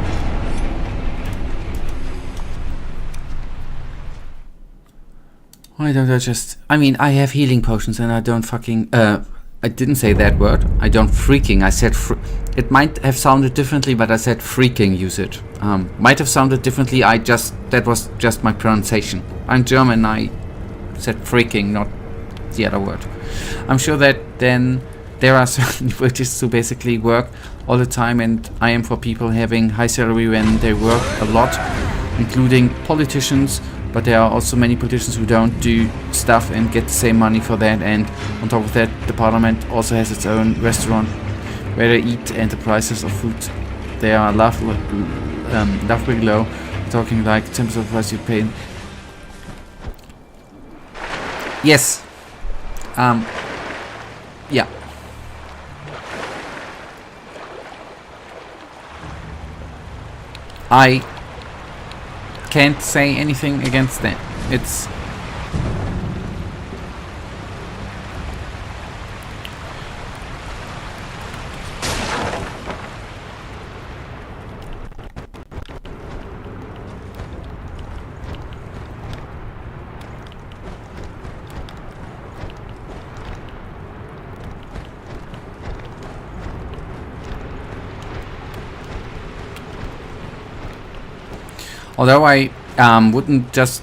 Speaker 2: Why don't I just... I mean, I have healing potions and I don't fucking... I didn't say that word. I don't freaking. I said... It might have sounded differently, but I said freaking use it. Might have sounded differently. That was just my pronunciation. I'm German. I said freaking, not the other word. I'm sure that then there are certain British who basically work all the time, and I am for people having high salary when they work a lot, including politicians. But there are also many politicians who don't do stuff and get the same money for that, and on top of that the parliament also has its own restaurant where they eat, and the prices of food they are laughably low. We're talking like 10% of the price you pay. Yes. Yeah. I can't say anything against that. It's... Although I wouldn't just...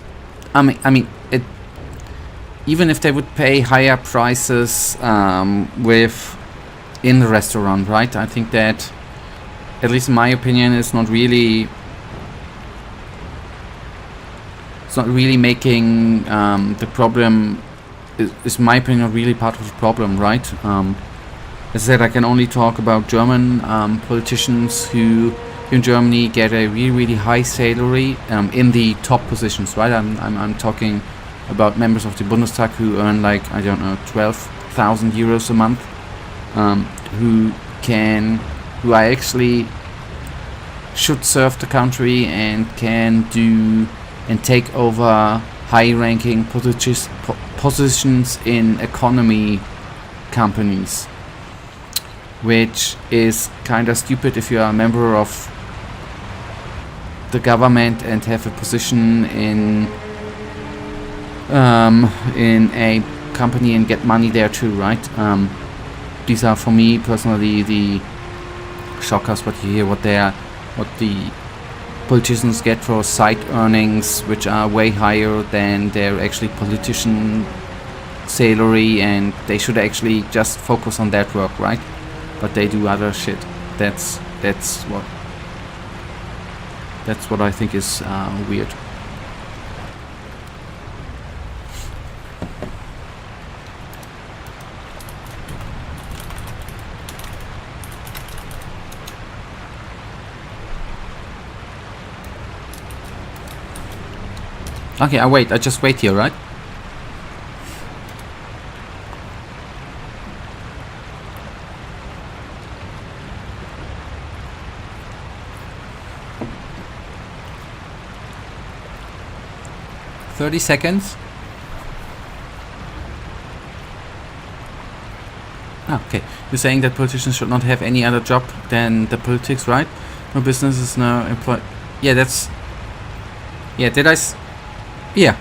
Speaker 2: I mean, it... Even if they would pay higher prices with... in the restaurant, right? I think that, at least in my opinion, it's not really... It's not really making the problem... Is my opinion not really part of the problem, right? As I said, I can only talk about German politicians who... in Germany get a really high salary in the top positions, right? I'm talking about members of the Bundestag who earn like, I don't know, 12,000 euros a month, who I actually should serve the country and can do and take over high-ranking positions in economy companies, which is kind of stupid if you are a member of the government and have a position in a company and get money there too, right? These are for me personally the shockers. What you hear, what the politicians get for side earnings, which are way higher than their actually politician salary, and they should actually just focus on that work, right? But they do other shit. That's what I think is weird. Okay, I just wait here, right? $30 seconds. Okay, you're saying that politicians should not have any other job than the politics, right? No businesses, no employ. Yeah, that's... Yeah, did I... Yeah.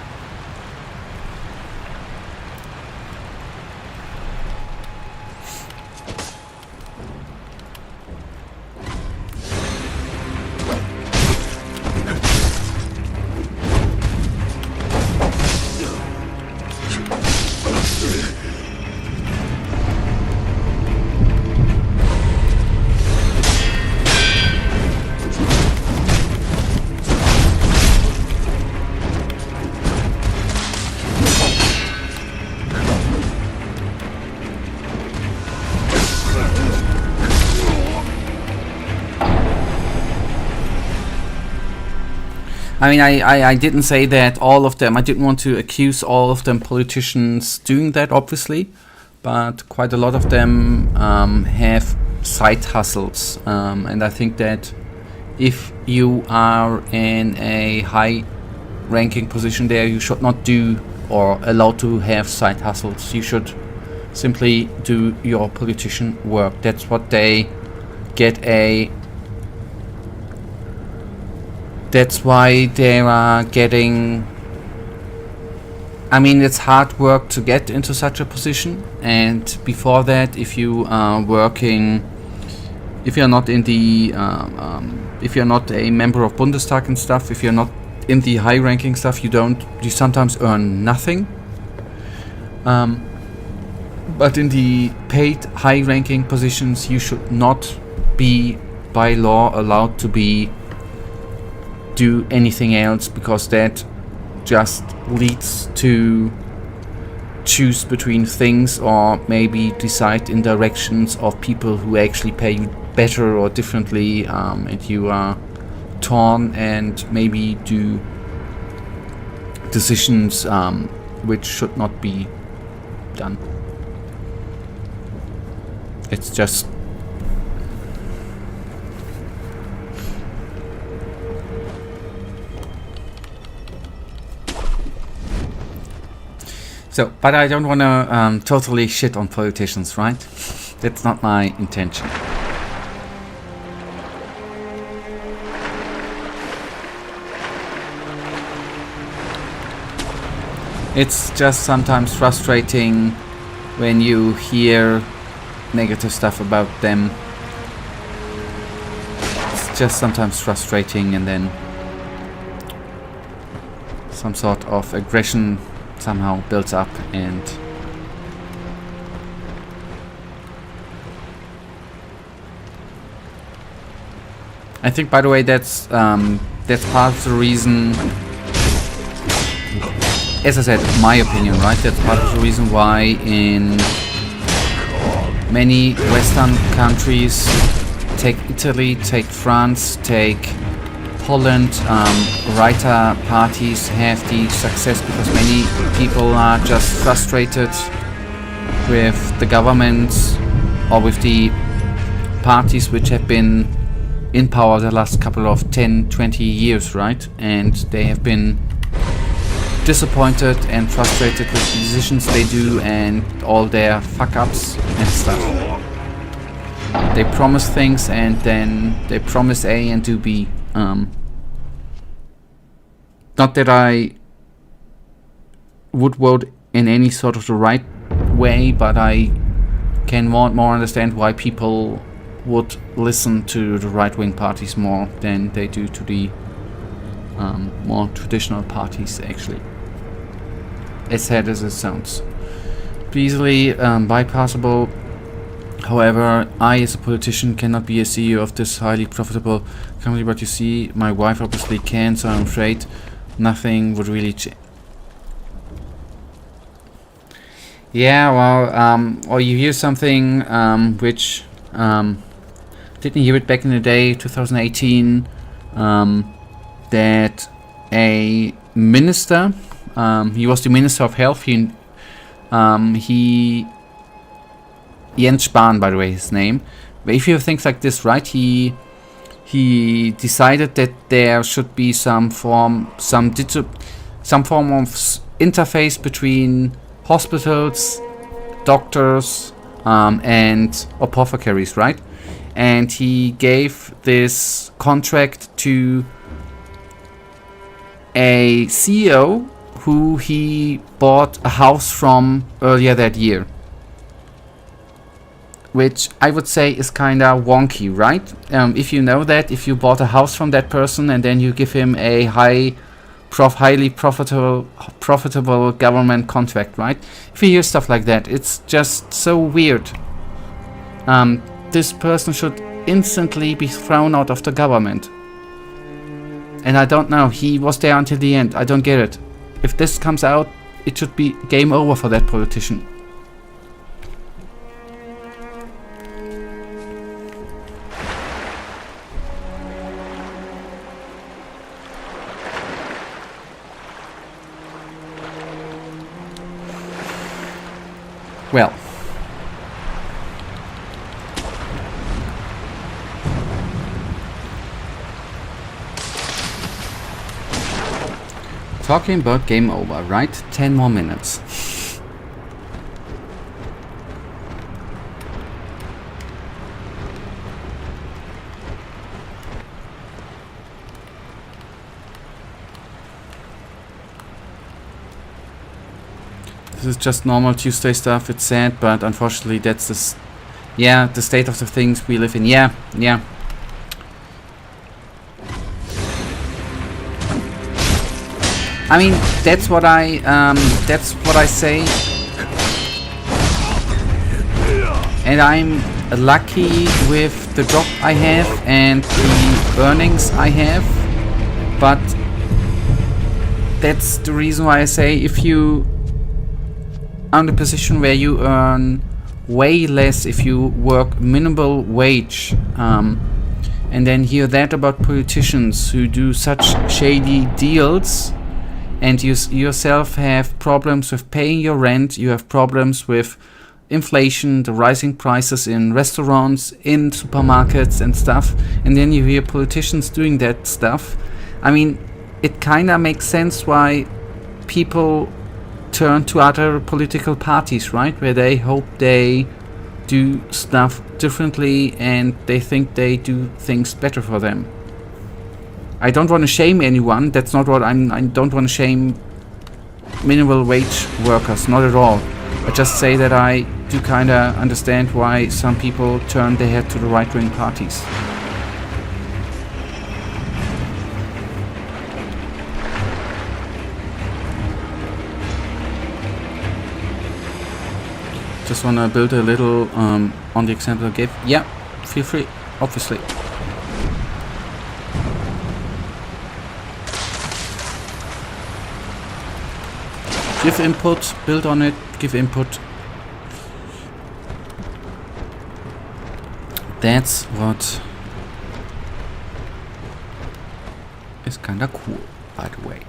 Speaker 2: I mean, I didn't say that all of them, I didn't want to accuse all of them politicians doing that, obviously, but quite a lot of them have side hustles, and I think that if you are in a high ranking position there, you should not do or allowed to have side hustles. You should simply do your politician work. That's what they get a... That's why they are getting... I mean, it's hard work to get into such a position, and before that, if you are working... If you're not in the... if you're not a member of Bundestag and stuff, if you're not in the high ranking stuff, you sometimes earn nothing. But in the paid high ranking positions, you should not be by law allowed to do anything else, because that just leads to choose between things or maybe decide in directions of people who actually pay you better or differently, and you are torn and maybe do decisions which should not be done. It's just... So, but I don't want to totally shit on politicians, right? That's not my intention. It's just sometimes frustrating when you hear negative stuff about them. It's just sometimes frustrating, and then some sort of aggression somehow builds up, and I think, by the way, that's part of the reason. As I said, my opinion, right? That's part of the reason why in many Western countries, take Italy, take France, take Poland, writer parties have the success because many people are just frustrated with the government or with the parties which have been in power the last couple of 10, 20 years, right? And they have been disappointed and frustrated with the decisions they do and all their fuck-ups and stuff. They promise things and then they promise A and do B. Not that I would vote in any sort of the right way, but I can more understand why people would listen to the right-wing parties more than they do to the more traditional parties, actually. As sad as it sounds. Easily bypassable. However, I as a politician cannot be a CEO of this highly profitable company, but you see, my wife obviously can, so I'm afraid nothing would really change. Yeah, well, or you hear something which didn't hear it back in the day, 2018, that a minister, he was the Minister of Health, he Jens Spahn, by the way, his name. But if you have things like this, right, he decided that there should be some form of interface between hospitals, doctors, and apothecaries, right? And he gave this contract to a CEO who he bought a house from earlier that year. Which I would say is kinda wonky, right? If you know that, if you bought a house from that person and then you give him a highly profitable government contract, right? If you hear stuff like that, it's just so weird. This person should instantly be thrown out of the government. And I don't know, he was there until the end, I don't get it. If this comes out, it should be game over for that politician. Well. Talking about game over, right? 10 more minutes. This is just normal Tuesday stuff, it's sad, but unfortunately that's the state of the things we live in. Yeah. I mean, that's what I say. And I'm lucky with the job I have and the earnings I have. But that's the reason why I say if you are in a position where you earn way less if you work minimal wage, and then hear that about politicians who do such shady deals, and you yourself have problems with paying your rent, you have problems with inflation, the rising prices in restaurants, in supermarkets and stuff, and then you hear politicians doing that stuff. I mean, it kinda makes sense why people turn to other political parties, right? Where they hope they do stuff differently and they think they do things better for them. I don't want to shame anyone. That's not what I don't want to shame minimal wage workers, not at all. I just say that I do kind of understand why some people turn their head to the right-wing parties. Just want to build a little on the example I gave. Yeah, feel free, obviously. Give input, build on it, give input. That's what is kinda cool, by the way.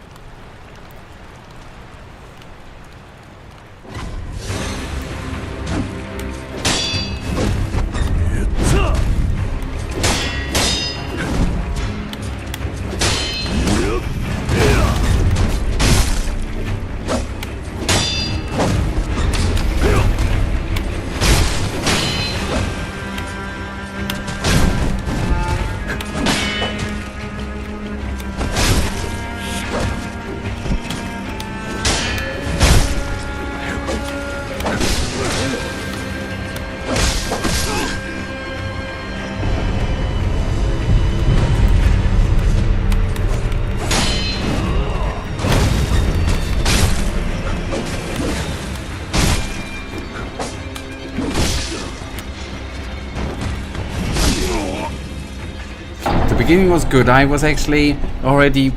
Speaker 2: The beginning was good. I was actually already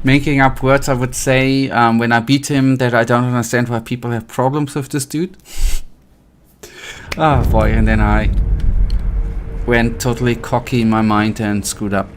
Speaker 2: making up words I would say when I beat him that I don't understand why people have problems with this dude. Oh boy, and then I went totally cocky in my mind and screwed up.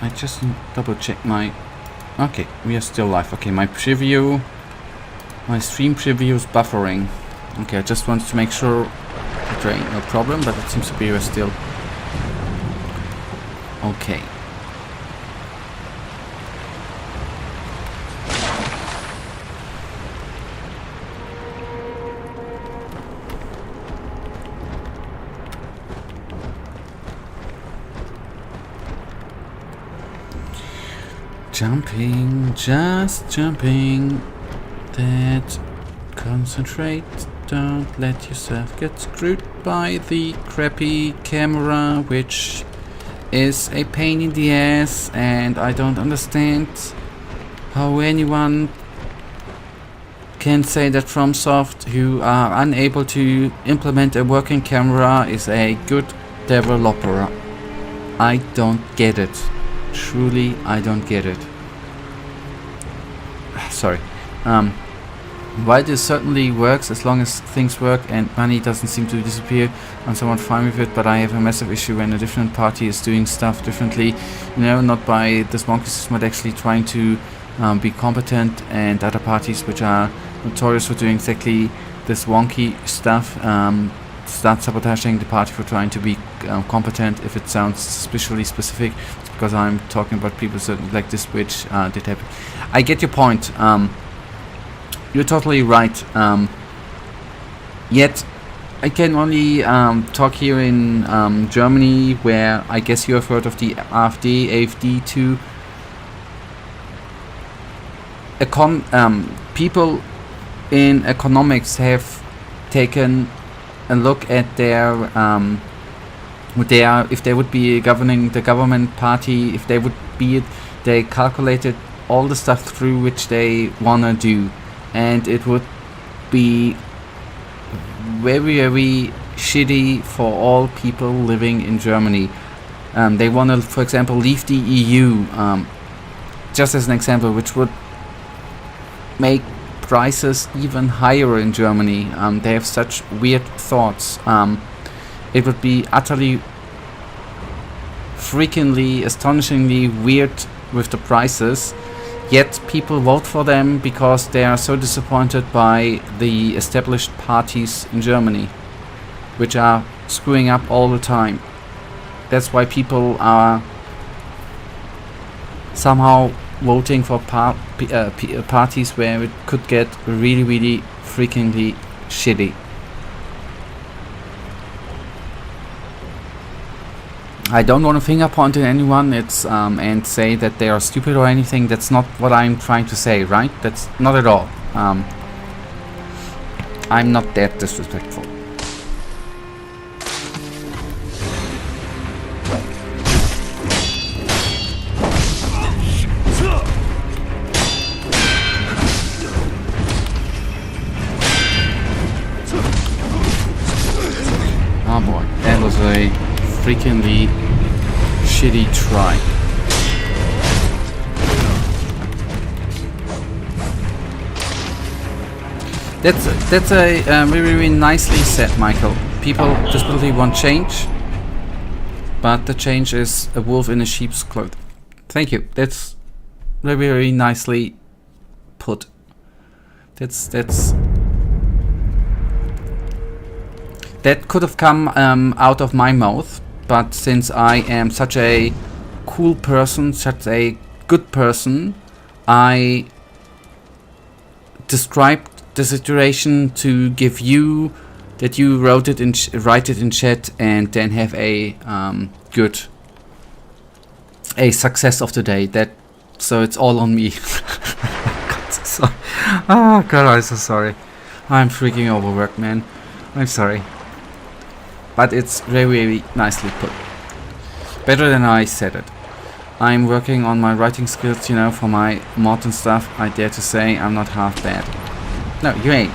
Speaker 2: I just double check my... Okay, we are still live. Okay, my preview... My stream preview is buffering. Okay, I just wanted to make sure that there ain't no problem, but it seems to be we're still... Okay. Jumping, just jumping. That concentrate. Don't let yourself get screwed by the crappy camera, which is a pain in the ass, and I don't understand how anyone can say that FromSoft, who are unable to implement a working camera, is a good developer. I don't get it. Truly, I don't get it. Sorry. While this certainly works, as long as things work and money doesn't seem to disappear, I'm somewhat fine with it, but I have a massive issue when a different party is doing stuff differently, you know, not by this wonky system, but actually trying to be competent, and other parties which are notorious for doing exactly this wonky stuff start sabotaging the party for trying to be competent. If it sounds suspiciously specific, it's because I'm talking about people like this, which did happen. I get your point. You're totally right. Yet, I can only talk here in Germany, where I guess you have heard of the AfD too. People in economics have taken a look at if they would be governing the government party, if they would be it, they calculated all the stuff through which they wanna do. And it would be very, very shitty for all people living in Germany. They want to, for example, leave the EU, just as an example, which would make prices even higher in Germany. They have such weird thoughts. It would be utterly, freakingly, astonishingly weird with the prices. Yet people vote for them because they are so disappointed by the established parties in Germany, which are screwing up all the time. That's why people are somehow voting for parties where it could get really, really freakingly shitty. I don't want to finger point at anyone and say that they are stupid or anything. That's not what I'm trying to say, right? That's not at all. I'm not that disrespectful. Oh boy, that was a freakingly shitty try. That's a very nicely said, Michael. People desperately want change, but the change is a wolf in a sheep's clothing. Thank you. That's very nicely put. That could have come out of my mouth, but since I am such a cool person, such a good person, I described the situation to give you that you write it in chat, and then have a success of the day. So it's all on me. Oh God, I'm so sorry. I'm freaking overworked, man. I'm sorry. But it's very nicely put. Better than I said it. I'm working on my writing skills, you know, for my mod and stuff. I dare to say I'm not half bad. No, you ain't.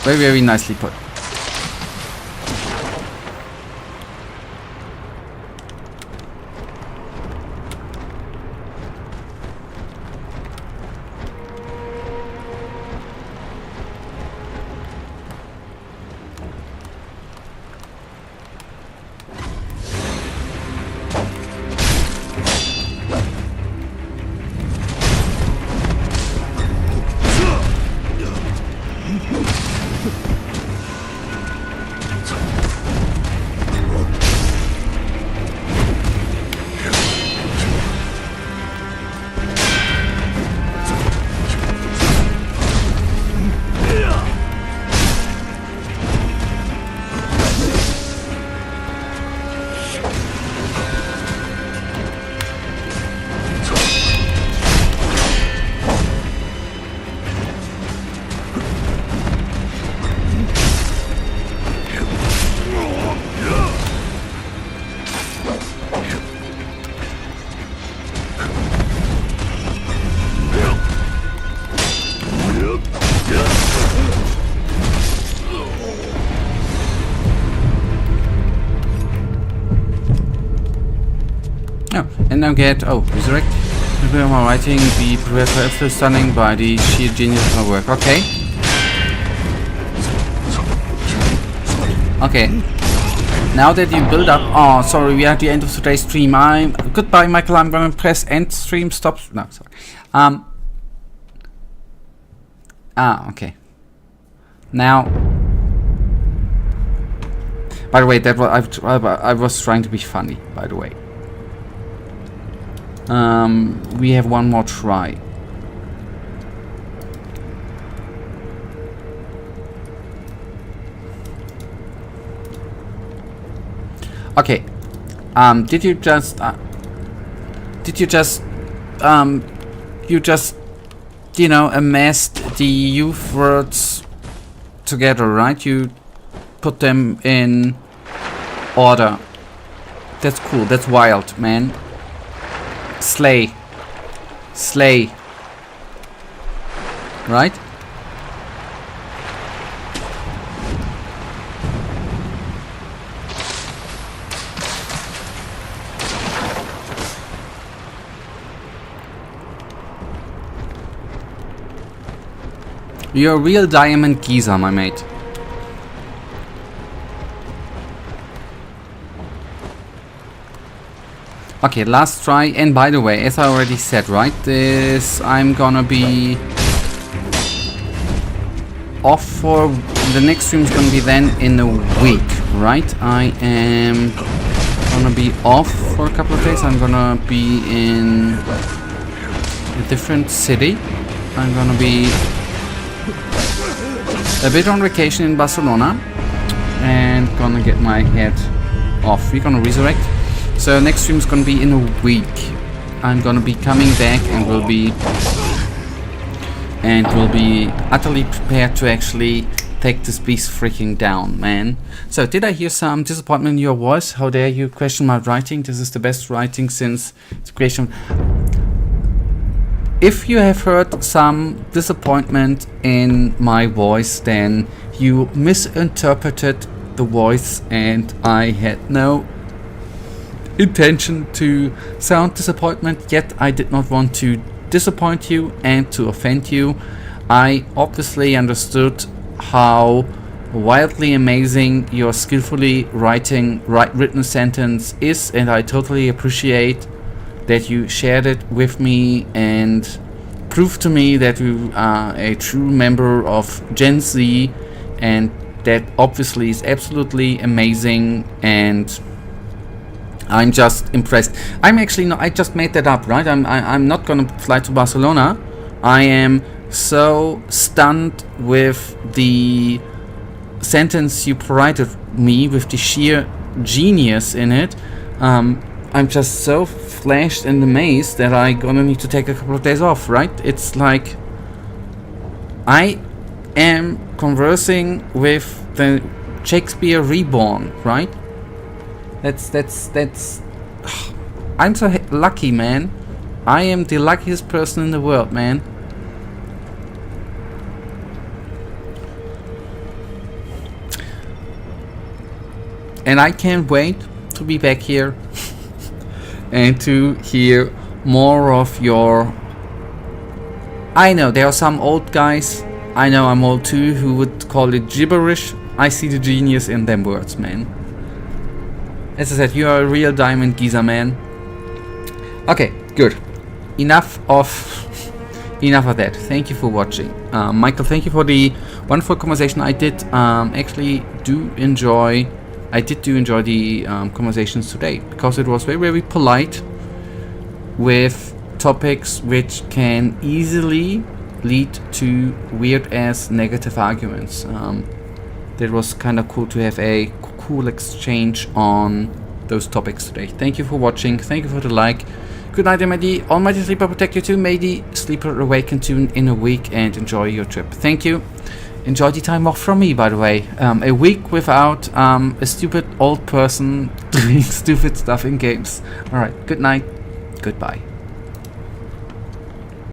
Speaker 2: Very nicely put. No, and now get resurrect. My writing be prepared for absolute stunning by the sheer genius of my work. Okay. Okay. Now that you build up. Oh, sorry, we are at the end of today's stream. Goodbye, Michael. I'm gonna press end stream. Stop. No, sorry. Okay. Now. By the way, that was I was trying to be funny. By the way. We have one more try. Okay. Did you just amassed the youth words together, right? You put them in order. That's cool. That's wild, man. Slay. Right? You're a real diamond geezer, my mate. Okay, last try. And by the way, as I already said, right, I'm gonna be off for the next stream is gonna be then in a week, right? I am gonna be off for a couple of days. I'm gonna be in a different city. I'm gonna be a bit on vacation in Barcelona and gonna get my head off. We're gonna resurrect. So next stream is gonna be in a week. I'm gonna be coming back and will be utterly prepared to actually take this beast freaking down, man. So did I hear some disappointment in your voice? How dare you question my writing? This is the best writing since its creation. If you have heard some disappointment in my voice, then you misinterpreted the voice, and I had no intention to sound disappointment, yet I did not want to disappoint you and to offend you. I obviously understood how wildly amazing your skillfully written sentence is, and I totally appreciate that you shared it with me and proved to me that you are a true member of Gen Z, and that obviously is absolutely amazing, and I'm just impressed. I'm actually not, I just made that up, right? I'm not gonna fly to Barcelona. I am so stunned with the sentence you provided me, with the sheer genius in it. I'm just so flashed and amazed that I'm gonna need to take a couple of days off, right? It's like I am conversing with the Shakespeare Reborn, right? That's I'm so lucky, man. I am the luckiest person in the world, man. And I can't wait to be back here and to hear more of your... I know there are some old guys, I know I'm old too, who would call it gibberish. I see the genius in them words, man. As I said, you are a real diamond geezer, man. Okay, good. Enough of that. Thank you for watching. Michael, thank you for the wonderful conversation. I did actually do enjoy the conversations today, because it was very, very polite, with topics which can easily lead to weird ass negative arguments. That was kind of cool to have a cool exchange on those topics today. Thank you for watching. Thank you for the like. Good night, and may the almighty sleeper protect you too. May the sleeper awaken to in a week, and enjoy your trip. Thank you. Enjoy the time off from me, by the way. A week without a stupid old person doing stupid stuff in games. Alright, good night. Goodbye.